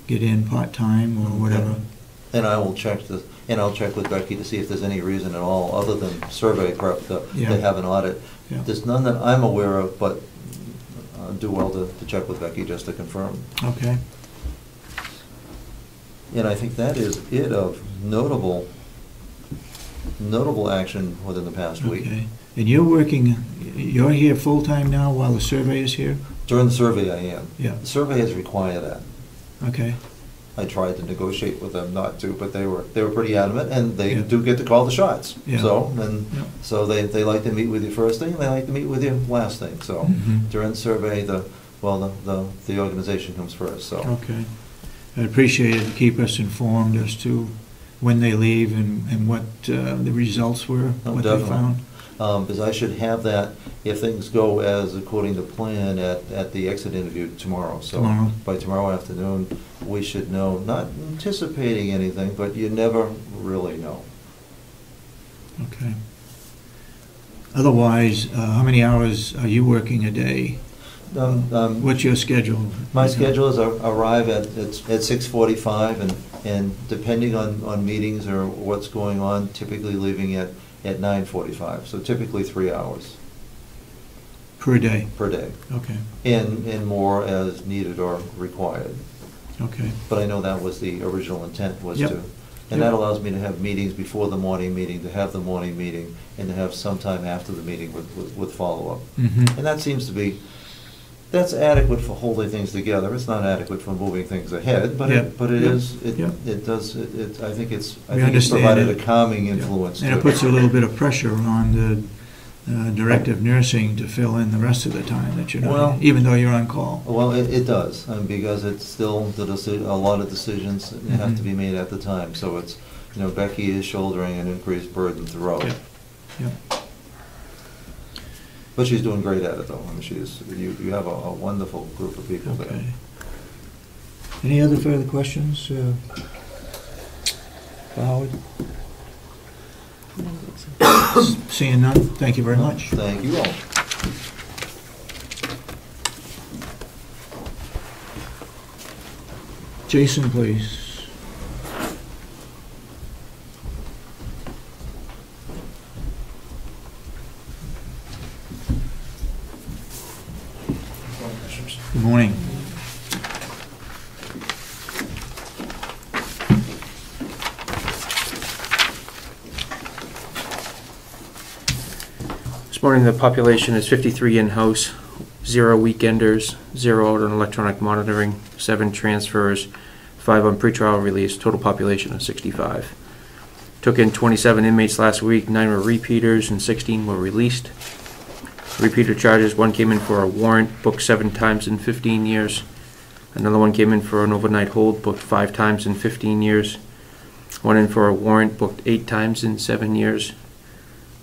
get in part-time or whatever. And I will check I'll check with Becky to see if there's any reason at all, other than survey prep, to have an audit. Yeah. There's none that I'm aware of, but do well to check with Becky just to confirm. Okay. And I think that is it of notable action within the past week. Okay. And you're here full-time now while the survey is here? During the survey, I am. Yeah. The surveyors require that. Okay. I tried to negotiate with them not to, but they were pretty adamant, and they Yeah. do get to call the shots. Yeah. So, so they like to meet with you first thing, and they like to meet with you last thing. So Mhm. during the survey, the organization comes first, so. Okay. I'd appreciate it to keep us informed as to when they leave and what the results were, Oh, what they definitely. found. Because I should have that, if things go as according to plan, at the exit interview tomorrow. So Tomorrow. by tomorrow afternoon, we should know, not anticipating anything, but you never really know. Okay. Otherwise, how many hours are you working a day? What's your schedule? My schedule is I arrive at 6:45, and depending on meetings or what's going on, typically leaving at 9:45, so typically 3 hours Per day? per day, Okay. and more as needed or required. Okay. But I know that was the original intent, was Yep. to, and that allows me to have meetings before the morning meeting, to have the morning meeting, and to have some time after the meeting with follow-up. Mm-hmm. And that seems to be, that's adequate for holding things together. It's not adequate for moving things ahead, but Yep. it Yep. is, Yep. it does, I think it's We understand provided a it. calming Yeah. influence. And it to puts a little bit of pressure on the director of nursing to fill in the rest of the time that you're Well- not, even though you're on call. Well, it does, because it's still a lot of decisions that have to be made at the time. So it's, Becky is shouldering an increased burden throughout. Yep. Yep. But she's doing great at it, though. I mean, you have a wonderful group of people there. Okay. Any other further questions for Howard? Seeing none, thank you very much. Thank you all. Jason, please. Good morning. This morning, the population is 53 in-house, 0 weekenders, 0 out on electronic monitoring, 7 transfers, 5 on pretrial release, total population of 65. Took in 27 inmates last week, 9 were repeaters and 16 were released. Repeater charges, 1 came in for a warrant, booked 7 times in 15 years. Another one came in for an overnight hold, booked 5 times in 15 years. 1 in for a warrant, booked 8 times in 7 years.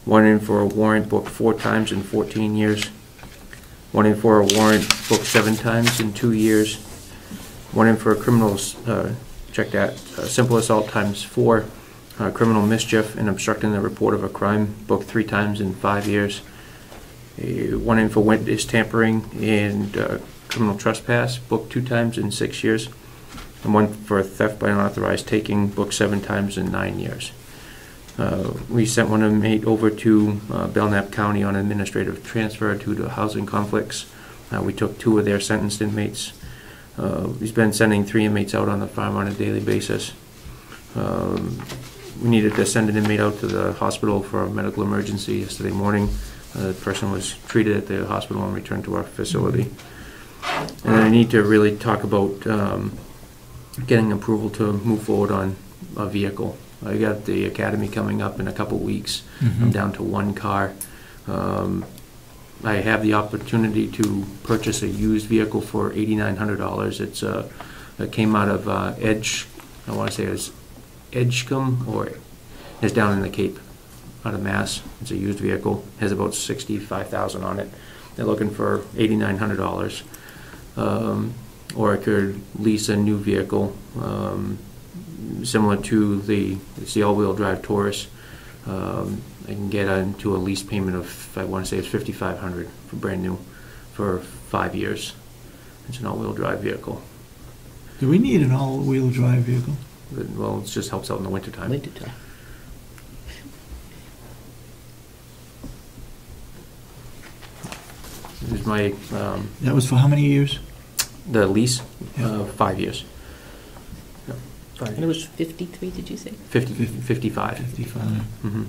1 in for a warrant, booked 4 times in 14 years. 1 in for a warrant, booked 7 times in 2 years. 1 in for a criminal, check that, simple assault times 4, criminal mischief and obstructing the report of a crime, booked 3 times in 5 years. 1 in for witness tampering and criminal trespass, booked 2 times in 6 years. And 1 for theft by unauthorized taking, booked 7 times in 9 years. We sent 1 inmate over to Belknap County on administrative transfer due to housing conflicts. We took 2 of their sentenced inmates. We've been sending 3 inmates out on the farm on a daily basis. We needed to send an inmate out to the hospital for a medical emergency yesterday morning. The person was treated at the hospital and returned to our facility. And I need to really talk about getting approval to move forward on a vehicle. I got the academy coming up in a couple weeks. I'm down to 1 car. I have the opportunity to purchase a used vehicle for $8,900. It came out of Edge, I want to say it's Edgecombe, or it's down in the Cape, out of Mass. It's a used vehicle, has about 65,000 on it. They're looking for $8,900. Or I could lease a new vehicle, similar to it's the all-wheel drive Taurus. I can get into a lease payment of, I want to say it's $5,500 for brand new for 5 years. It's an all-wheel drive vehicle. Do we need an all-wheel drive vehicle? Well, it just helps out in the wintertime. Wintertime. This is my, That was for how many years? the lease, Yeah. 5 years. Yeah, 5 And it was 53, did you say? 55. 55. Mm-hmm.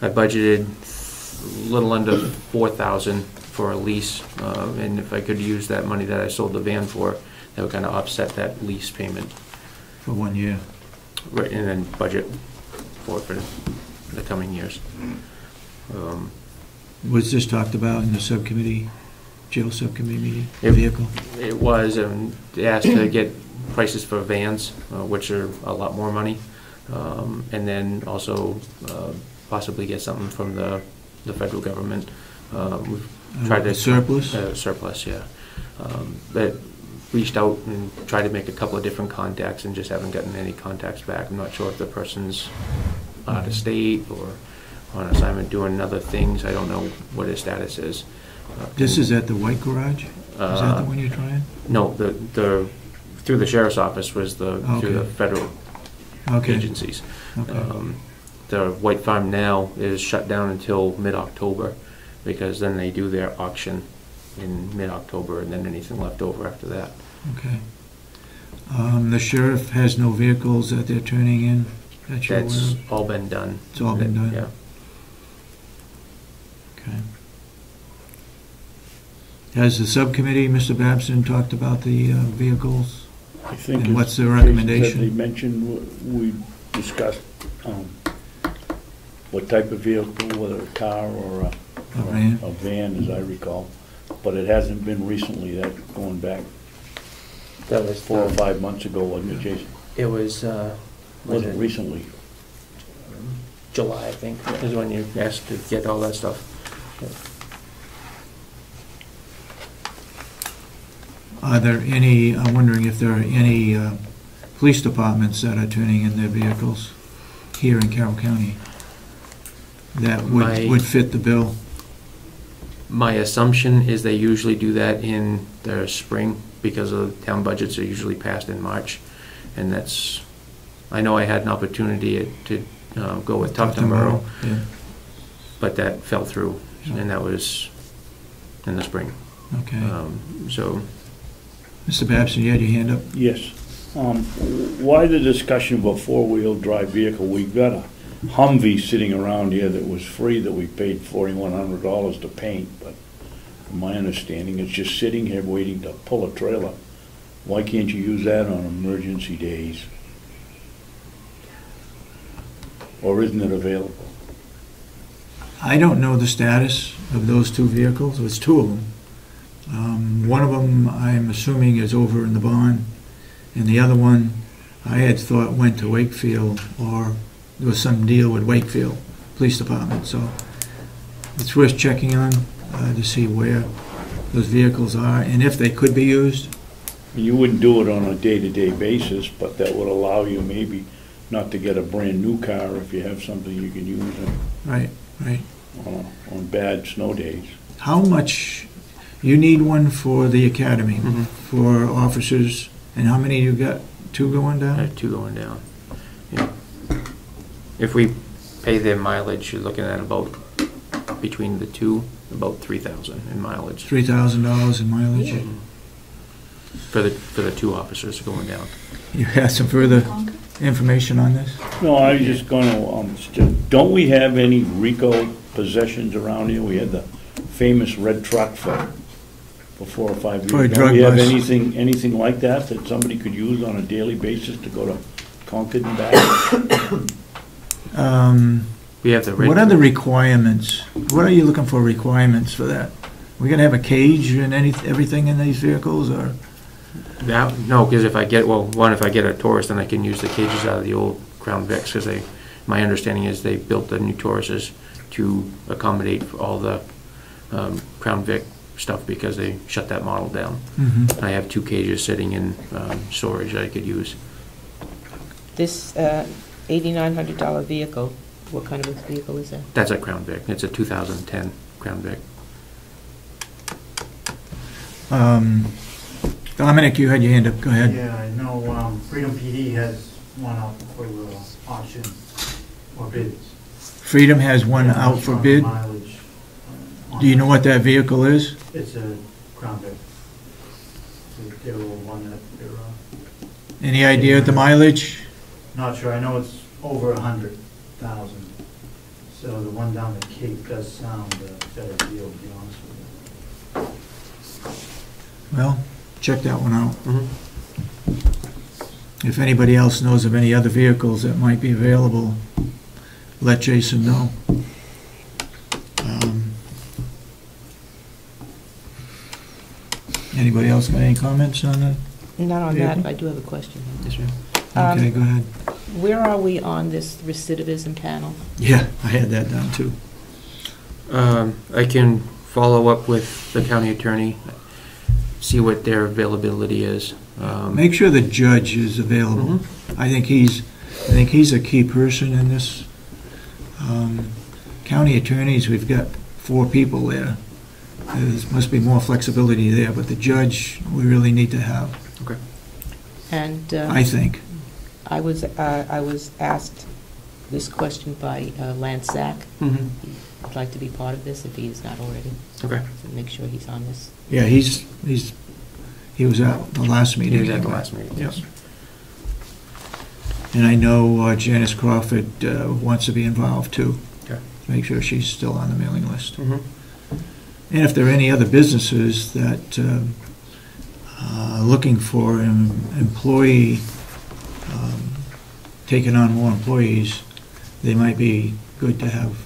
I budgeted a little under $4,000 for a lease, and if I could use that money that I sold the van for, that would kind of offset that lease payment. For 1 year. Right, and then budget for the coming years. Was this talked about in the subcommittee, jail subcommittee meeting, It- vehicle? It was, they asked to get prices for vans, which are a lot more money, and then also possibly get something from the federal government. We've tried to Surplus? Surplus, yeah. But reached out and tried to make a couple of different contacts and just haven't gotten any contacts back. I'm not sure if the person's out of state or on assignment doing other things. I don't know what his status is. This is at the White Garage? Is that the one you're trying? No, the through the sheriff's office was through the Okay. federal Okay. agencies. Okay. The White Farm now is shut down until mid-October, because then they do their auction in mid-October, and then anything left over after that. Okay. The sheriff has no vehicles that they're turning in that you're aware That's of? all been done. It's all been done? Yeah. Okay. Has the subcommittee, Mr. Babson, talked about the vehicles? I think And it's what's the cases recommendation? that they mentioned, we discussed what type of vehicle, whether a car or A van? a van, as I recall. But it hasn't been recently, that going back That was 4 or 5 months ago, wasn't it, Jason? It was, Wasn't recently. July, I think, is when you asked to get all that stuff. Are there any, I'm wondering if there are any police departments that are turning in their vehicles here in Carroll County that would fit the bill? My assumption is they usually do that in the spring, because of town budgets are usually passed in March, and that's, I know I had an opportunity to go with Tufton Borough, Yeah. but that fell through, and that was in the spring. Okay. So, Mr. Babson, you had your hand up? Yes. Why the discussion of a four-wheel drive vehicle? We've got a Humvee sitting around here that was free, that we paid $4,100 to paint, but from my understanding, it's just sitting here waiting to pull a trailer. Why can't you use that on emergency days? Or isn't it available? I don't know the status of those two vehicles. There's two of them. One of them, I'm assuming, is over in the barn, and the other one, I had thought went to Wakefield, or there was some deal with Wakefield Police Department, so it's worth checking on to see where those vehicles are, and if they could be used. You wouldn't do it on a day-to-day basis, but that would allow you maybe not to get a brand-new car if you have something you can use Right, right. on bad snow days. How much, you need one for the academy, Mhm. for officers, and how many you got? Two going I down? have two going down. Yeah. If we pay their mileage, you're looking at about, between the two, about 3,000 in mileage. $3,000 in mileage? For the two officers going down. You have some further information on this? No, I was just gonna, don't we have any RICO possessions around here? We had the famous red truck for 4 or 5 years. For a Don't drug we have bust. anything like that somebody could use on a daily basis to go to Concord and back? We have the red. What are the requirements? What are you looking for requirements for that? We gonna have a cage and everything in these vehicles, or? No, because if I get a Taurus, then I can use the cages out of the old Crown Vics, because my understanding is they built the new Tauruses to accommodate for all the Crown Vic stuff, because they shut that model down. Mm-hmm. I have 2 cages sitting in storage that I could use. This $8,900 vehicle, what kind of a vehicle is that? That's a Crown Vic. It's a 2010 Crown Vic. Dominic, you had your hand up. Go ahead. Yeah, I know Freedom PD has one out for auction or bids. Freedom has one out for bid. Mileage, Do you know what that vehicle is? It's a Crown Vic. They were one that they're Any idea at the mileage? not sure. I know it's over 100,000. So the one down the Cape does sound a better deal, to be honest with you. Well, check that one out. Mm-hmm. If anybody else knows of any other vehicles that might be available, let Jason know. Anybody else got any comments on that? Not on Vehicle? that, I do have a question. Yes, ma'am. Okay, go ahead. Where are we on this recidivism panel? Yeah, I had that down too. I can follow up with the county attorney, see what their availability is. Make sure the judge is available. Mhm. I think he's a key person in this. County attorneys, we've got 4 people there. There must be more flexibility there, but the judge, we really need to have, Okay. And I think. I was asked this question by Lance Sack. Mm-hmm. I'd like to be part of this if he is not already. Okay. So make sure he's on this. Yeah, he was at the last meeting. He was at the last meeting, yes. And I know Janice Crawford wants to be involved too. Okay. Make sure she's still on the mailing list. Mm-hmm. And if there are any other businesses that are looking for an employee, taking on more employees, they might be good to have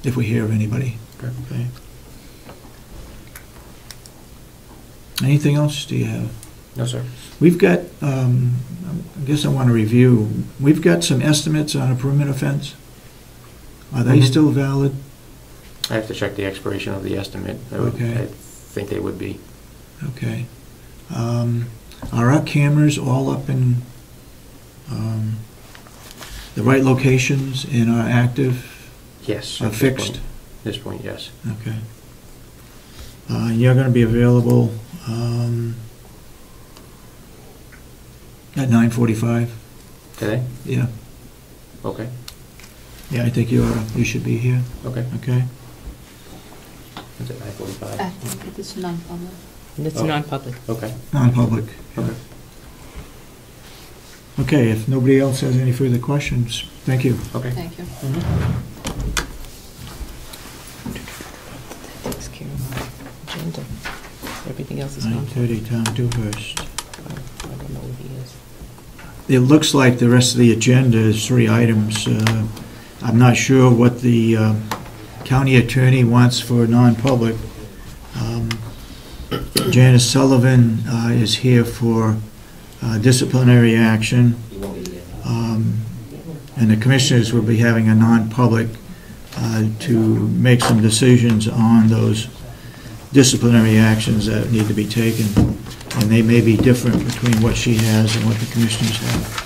if we hear of anybody. Okay. Anything else do you have? No, sir. We've got, I guess I want to review, we've got some estimates on a perimeter fence. Are they Mhm. still valid? I have to check the expiration of the estimate. Okay. I think they would be. Okay. Are our cameras all up in the right locations and are active? Yes. Are at this fixed? point. This point, yes. Okay. You're going to be available at 9:45? Today? Yeah. Okay. Yeah, I think you should be here. Okay. Okay. Is it 9:45? I think it is non-public. It's Oh. non-public. Okay. Non-public. Okay. Okay, if nobody else has any further questions, thank you. Okay. Thank you. That takes care of my agenda. Everything else is non-public. 9:30, Tom Dewhurst. I don't know where he is. It looks like the rest of the agenda is 3 items. I'm not sure what the county attorney wants for non-public. Janice Sullivan is here for disciplinary action. And the commissioners will be having a non-public to make some decisions on those disciplinary actions that need to be taken. And they may be different between what she has and what the commissioners have.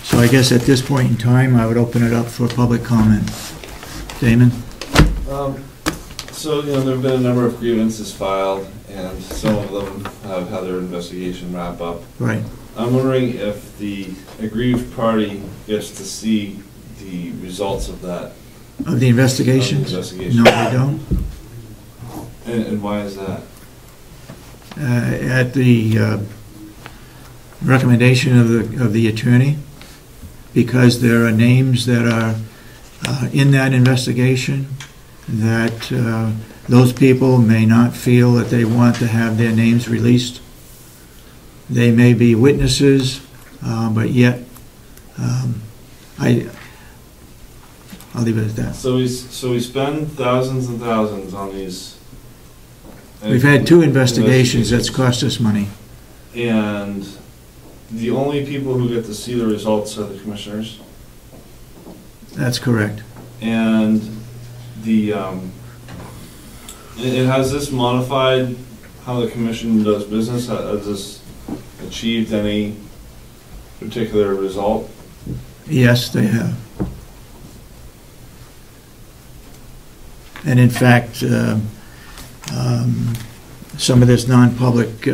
So I guess at this point in time, I would open it up for public comment. Damon? So, there have been a number of grievances filed, and some of them have had their investigation wrap up. Right. I'm wondering if the aggrieved party gets to see the results of that. Of the investigations? investigation. No, they don't. And why is that? At the recommendation of the attorney, because there are names that are in that investigation that those people may not feel that they want to have their names released. They may be witnesses but yet, I'll leave it at that. So we spend thousands and thousands on these. We've had 2 investigations that's cost us money. And the only people who get to see the results are the commissioners. That's correct. And the, it has this modified how the commission does business? Has this achieved any particular result? Yes, they have. And in fact, some of this non-public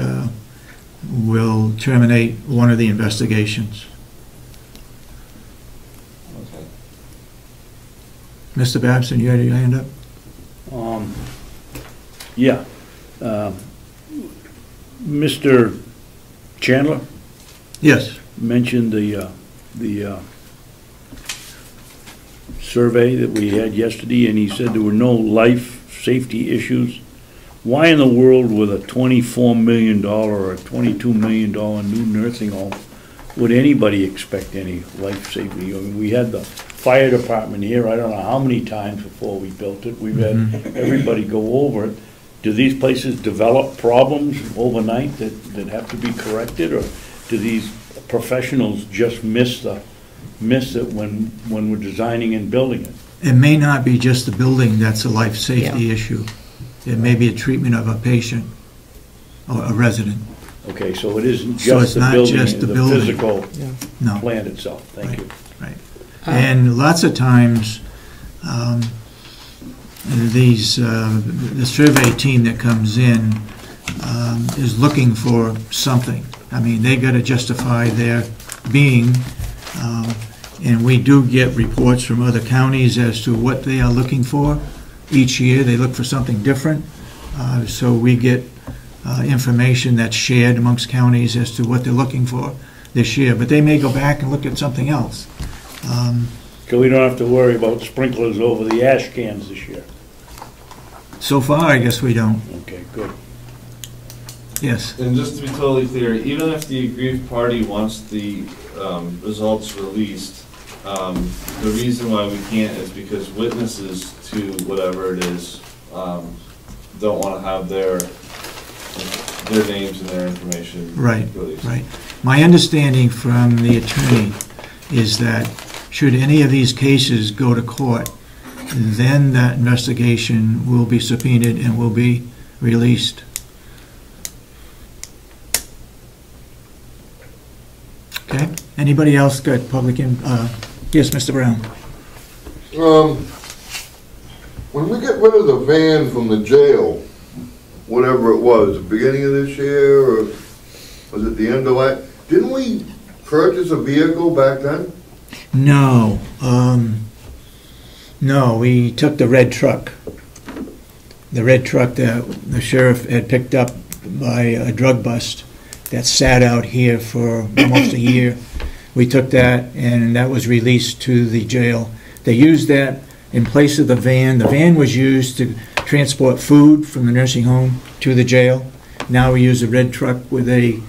will terminate one of the investigations. Okay. Mr. Babson, you had your hand up? Yeah. Mr. Chandler Yes. mentioned the survey that we had yesterday, and he said there were no life safety issues. Why in the world, with a $24 million or a $22 million new nursing home, would anybody expect any life safety? I mean, we had the fire department here, I don't know how many times before we built it. We've had everybody go over it. Do these places develop problems overnight that have to be corrected, or do these professionals just miss it when we're designing and building it? It may not be just the building that's a life safety issue. It may be a treatment of a patient or a resident. Okay, so it isn't So it's just the not building, just the the building. physical No. plant itself. Thank you. Right. And lots of times, the survey team that comes in is looking for something. I mean, they got to justify their being, and we do get reports from other counties as to what they are looking for. Each year, they look for something different, so we get information that's shared amongst counties as to what they're looking for this year, but they may go back and look at something else. So we don't have to worry about sprinklers over the ash cans this year? So far, I guess we don't. Okay, good. Yes. And just to be totally clear, even if the aggrieved party wants the results released, the reason why we can't is because witnesses to whatever it is don't want to have their names and their information released. Right. My understanding from the attorney is that should any of these cases go to court, then that investigation will be subpoenaed and will be released. Okay. Anybody else got public yes, Mr. Brown. When we get rid of the van from the jail, whatever it was, the beginning of this year, or was it the end of last, didn't we purchase a vehicle back then? No. No, we took the red truck. The red truck that the sheriff had picked up by a drug bust that sat out here for almost a year. We took that, and that was released to the jail. They used that in place of the van. The van was used to transport food from the nursing home to the jail. Now we use a red truck with a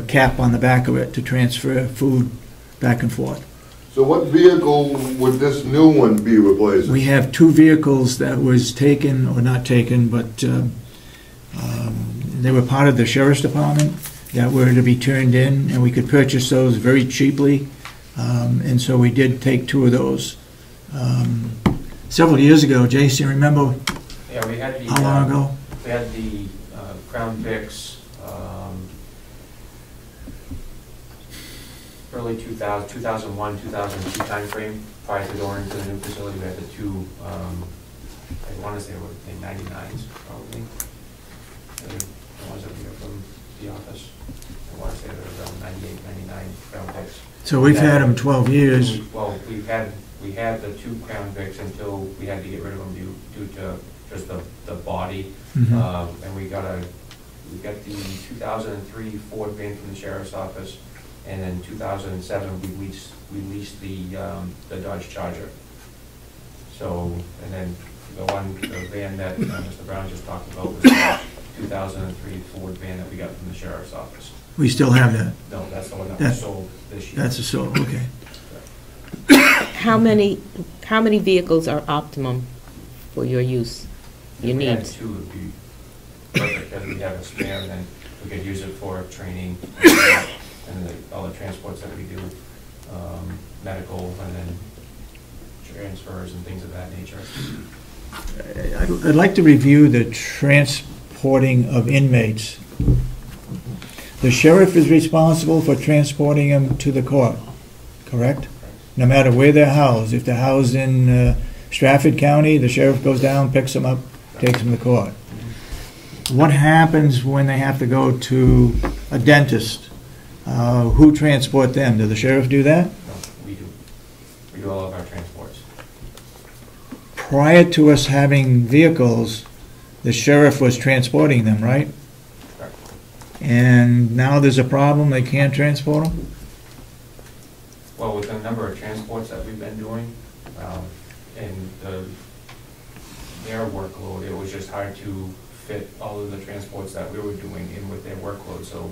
cap on the back of it to transfer food back and forth. So what vehicle would this new one be replacing? We have 2 vehicles that was taken, or not taken, but they were part of the sheriff's department that were to be turned in, and we could purchase those very cheaply. And so we did take 2 of those. Several years ago, Jason, remember? Yeah, we had the, how long ago? We had the Crown Vics, early 2000, 2001, 2002 timeframe. Prior to going into the new facility, we had the 2, I want to say they were 99s, probably. The ones that we got from the office. I want to say they were around 98, 99 Crown Vics. So we've had them 12 years. Well, we had the 2 Crown Vics until we had to get rid of them due to just the body. And we got the 2003 Ford van from the sheriff's office, and in 2007 we leased the Dodge Charger. So, and then the van that Mr. Brown just talked about was 2003 Ford van that we got from the sheriff's office. We still have that? No, that's the one that That- was sold this year. That's a sold, okay. How many vehicles are optimum for your use, your If we had needs? 2, it would be perfect, because we have a spare, and then we could use it for training, and all the transports that we do, medical, and then transfers and things of that nature. I'd like to review the transporting of inmates. The sheriff is responsible for transporting them to the court, correct? No matter where they're housed. If they're housed in Stratford County, the sheriff goes down, picks them up, takes them to court. What happens when they have to go to a dentist? Who transport them? Does the sheriff do that? No, we do. We do all of our transports. Prior to us having vehicles, the sheriff was transporting them, right? Correct. And now there's a problem, they can't transport them? Well, with the number of transports that we've been doing, and their workload, it was just hard to fit all of the transports that we were doing in with their workload. So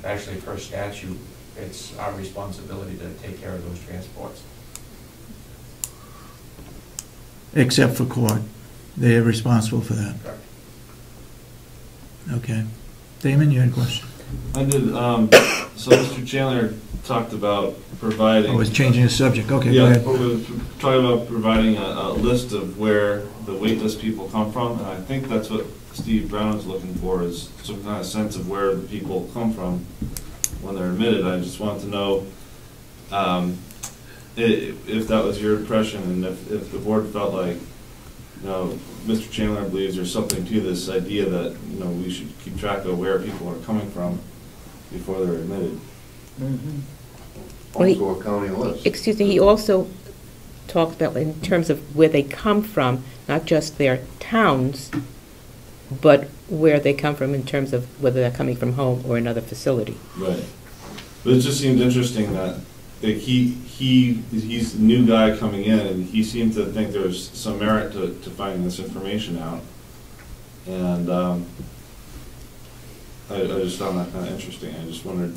actually, per statute, it's our responsibility to take care of those transports. Except for court. They're responsible for that. Correct. Okay. Damon, you had a question? I did, so Mr. Chandler talked about providing. I was changing the subject. Okay, go Yeah, ahead. we were talking about providing a list of where the waitlist people come from, and I think that's what Steve Brown is looking for, is some kind of sense of where the people come from when they're admitted. I just wanted to know if that was your impression, and if the board felt like, you know, Mr. Chandler believes there's something to this idea that, you know, we should keep track of where people are coming from before they're admitted. Also a county list. Excuse me, he also talked about in terms of where they come from, not just their towns, but where they come from in terms of whether they're coming from home or another facility. Right. But it just seemed interesting that he's a new guy coming in, and he seemed to think there was some merit to finding this information out. And I just found that kind of interesting. I just wondered,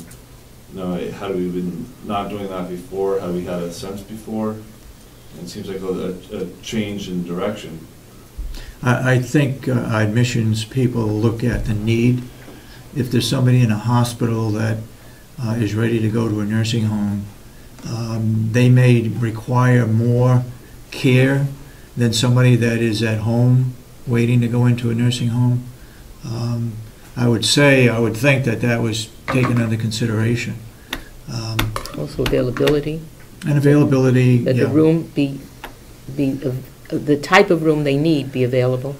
you know, had we been not doing that before? Had we had a sense before? And it seems like a change in direction. I think admissions people look at the need. If there's somebody in a hospital that is ready to go to a nursing home, they may require more care than somebody that is at home waiting to go into a nursing home. I would think that was taken under consideration. Also availability. And availability, That the room be the type of room they need be available.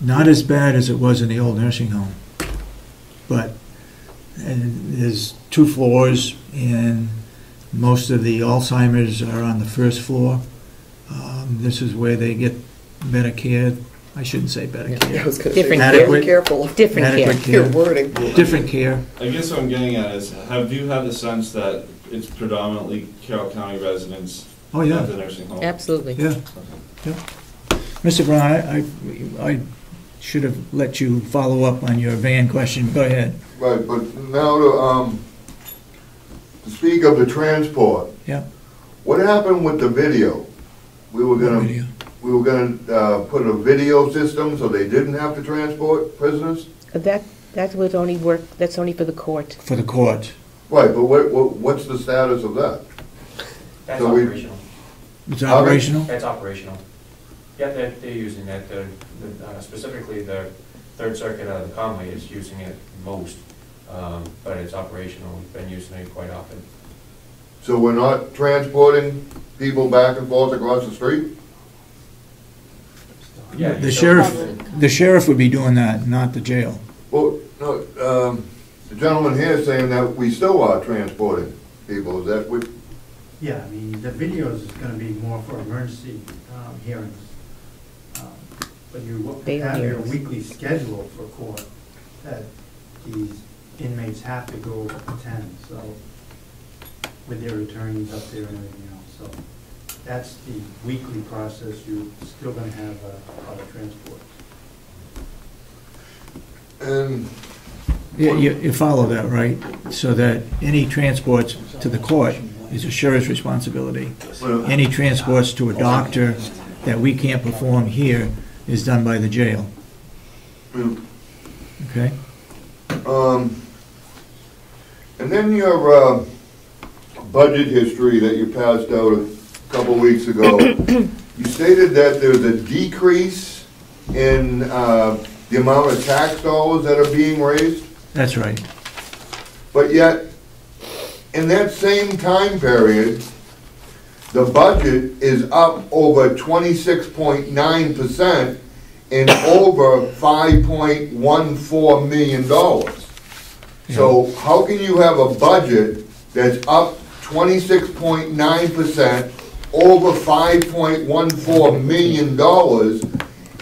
Not as bad as it was in the old nursing home, but there's 2 floors, and most of the Alzheimer's are on the first floor. This is where they get better care. I shouldn't say better care. I was gonna Different say, care. be careful of Different care. Adequate your wording. Different care. I guess what I'm getting at is, have you had the sense that it's predominantly Carroll County residents Oh, yeah. at the nursing home? Absolutely. Yeah. Mr. Brown, I should have let you follow up on your van question. Go ahead. Right, but now to speak of the transport. Yeah. What happened with the video? We were Video. gonna put a video system so they didn't have to transport prisoners? That would only work, that's only for the court. For the court. Right, but what's the status of that? That's So we- operational. It's operational? That's operational. Yeah, they're using that. Specifically, the Third Circuit out of the Conway is using it most, but it's operational. We've been using it quite often. So we're not transporting people back and forth across the street? Yeah, The sheriff would be doing that, not the jail. Well, no, the gentleman here is saying that we still are transporting people, is that what? Yeah, I mean, the videos is gonna be more for emergency hearings. But you Daily have your hearings. weekly schedule for court that these inmates have to go attend, so, with their attorneys up there and everything else, so. That's the weekly process, you're still gonna have auto transport. And You follow that, right? So that any transports to the court is a sheriff's responsibility. Any transports to a doctor that we can't perform here is done by the jail. Okay? And then your budget history that you passed out a couple weeks ago, you stated that there's a decrease in the amount of tax dollars that are being raised, That's right. but yet, in that same time period, the budget is up over 26.9% and over $5.14 million. So how can you have a budget that's up 26.9%, over $5.14 million,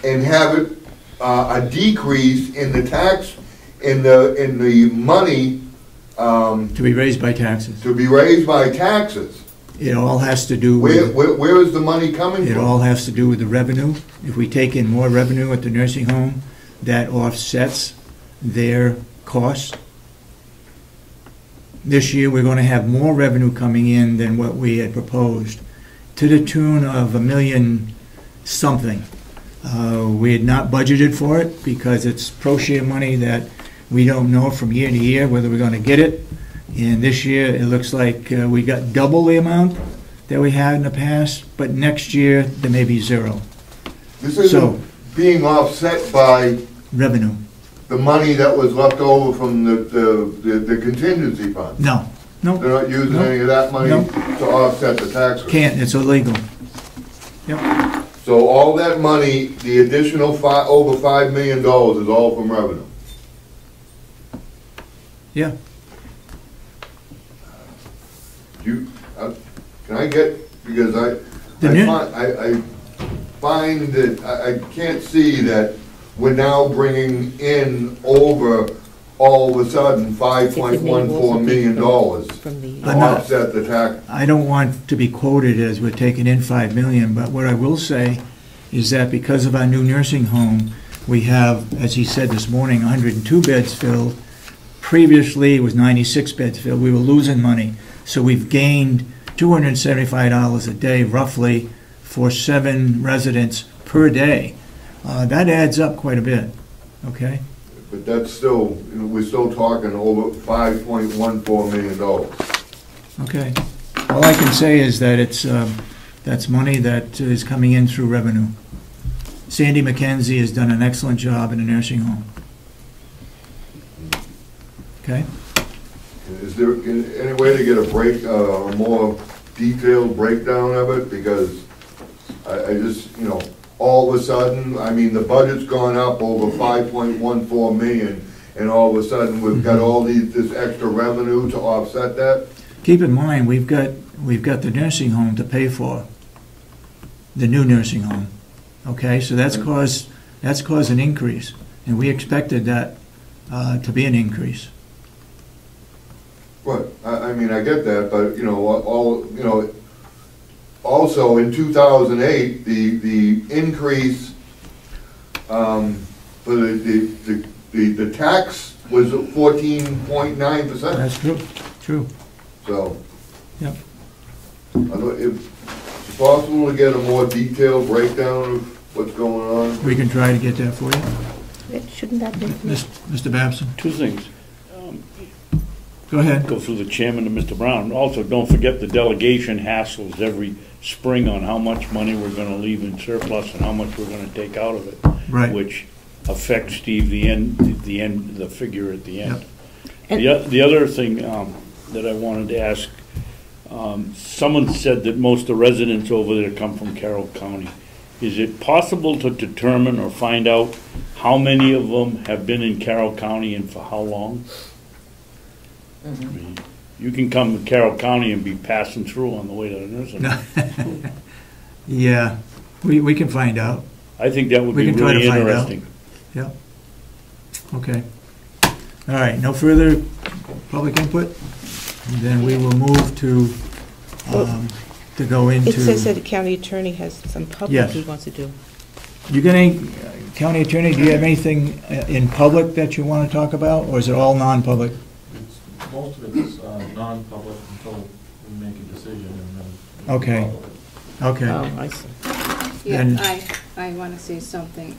and have it a decrease in the tax, in the money To be raised by taxes. to be raised by taxes? It all has to do with... Where is the money coming It from? all has to do with the revenue. If we take in more revenue at the nursing home, that offsets their costs. This year, we're going to have more revenue coming in than what we had proposed, to the tune of $1 million something. We had not budgeted for it because it's pro-share money that we don't know from year to year whether we're going to get it. And this year, it looks like we got double the amount that we had in the past, but next year, there may be zero. This isn't being offset by Revenue. the money that was left over from the contingency fund. No, no. They're not using No. any of that money No. to offset the tax rate. Can't, it's illegal. Yep, So all that money, the additional over $5 million is all from revenue. yeah. Can I get, because I find that, I can't see that we're now bringing in over, all of a sudden, $5.14 million to offset the tax. I don't want to be quoted as we're taking in $5 million, but what I will say is that because of our new nursing home, we have, as he said this morning, 102 beds filled. Previously, it was 96 beds filled. We were losing money. So we've gained $275 a day, roughly, for 7 residents per day. That adds up quite a bit, okay? But that's still, we're still talking over $5.14 million. Okay. All I can say is that that's money that is coming in through revenue. Sandy McKenzie has done an excellent job in a nursing home. Okay? Is there any way to get a more detailed breakdown of it? Because I just, all of a sudden, I mean, the budget's gone up over $5.14 million, and all of a sudden, we've got all this extra revenue to offset that? Keep in mind, we've got the nursing home to pay for, the new nursing home. Okay, so that's caused an increase, and we expected that to be an increase. Right, I mean, I get that, but, also in 2008, the increase for the tax was 14.9%. That's true. So. Yep. If it's possible to get a more detailed breakdown of what's going on. We can try to get that for you. Shouldn't that be? Mr. Babson? Two things. Go ahead. Go through the chairman and Mr. Brown. Also, don't forget the delegation hassles every spring on how much money we're going to leave in surplus and how much we're going to take out of it. Right. Which affects, Steve, the figure at the end. And The other thing that I wanted to ask, someone said that most of the residents over there come from Carroll County. Is it possible to determine or find out how many of them have been in Carroll County and for how long? I mean, you can come to Carroll County and be passing through on the way to the nursing home. Yeah, we can find out. I think that would We be can try to really find out. interesting. Yeah. Okay. All right, no further public input? Then we will move to go into... it says that the county attorney has some public Yes. he wants to do. You're going to, County Attorney, do you have anything in public that you want to talk about, or is it all non-public? Most of it's non-public until we make a decision and then. Okay. Okay. Oh, I see. Yeah, And- I want to say something.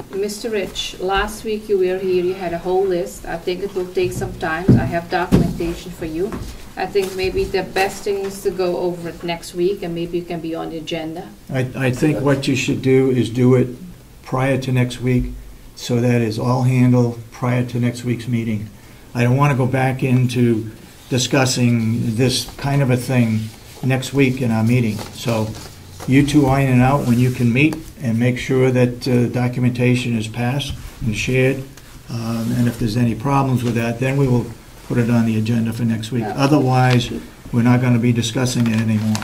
Mr. Rich, last week you were here, you had a whole list. I think it will take some time. I have documentation for you. I think maybe the best thing is to go over it next week, and maybe you can be on the agenda. I think what you should do is do it prior to next week, so that is all handled prior to next week's meeting. I don't want to go back into discussing this kind of a thing next week in our meeting. So you two iron it out when you can meet and make sure that documentation is passed and shared. And if there's any problems with that, then we will put it on the agenda for next week. Otherwise, we're not going to be discussing it anymore.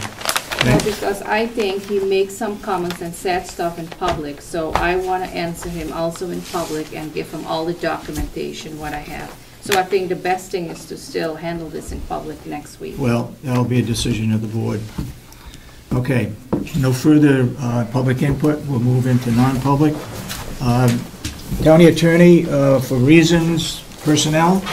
No, Okay? because I think he makes some comments and said stuff in public, so I want to answer him also in public and give him all the documentation, what I have. So I think the best thing is to still handle this in public next week. Well, that'll be a decision of the board. Okay, no further public input. We'll move into non-public. County Attorney, for reasons, personnel.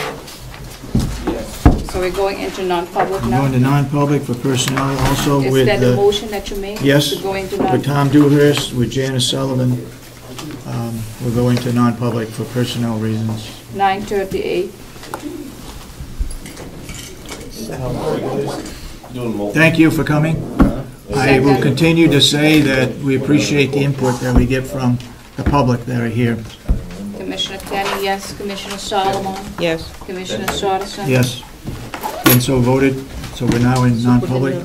So we're going into non-public I'm now? going to non-public for personnel also Is with... that the motion that you made? Yes, To go into with non-public? Tom Dewhurst, with Janice Sullivan. We're going to non-public for personnel reasons. 9:38. Thank you for coming. I will continue to say that we appreciate the input that we get from the public that are here. Commissioner Kenney, yes. Commissioner Solomon? Yes. Commissioner Sorensen? Yes. And so voted, so we're now in non-public.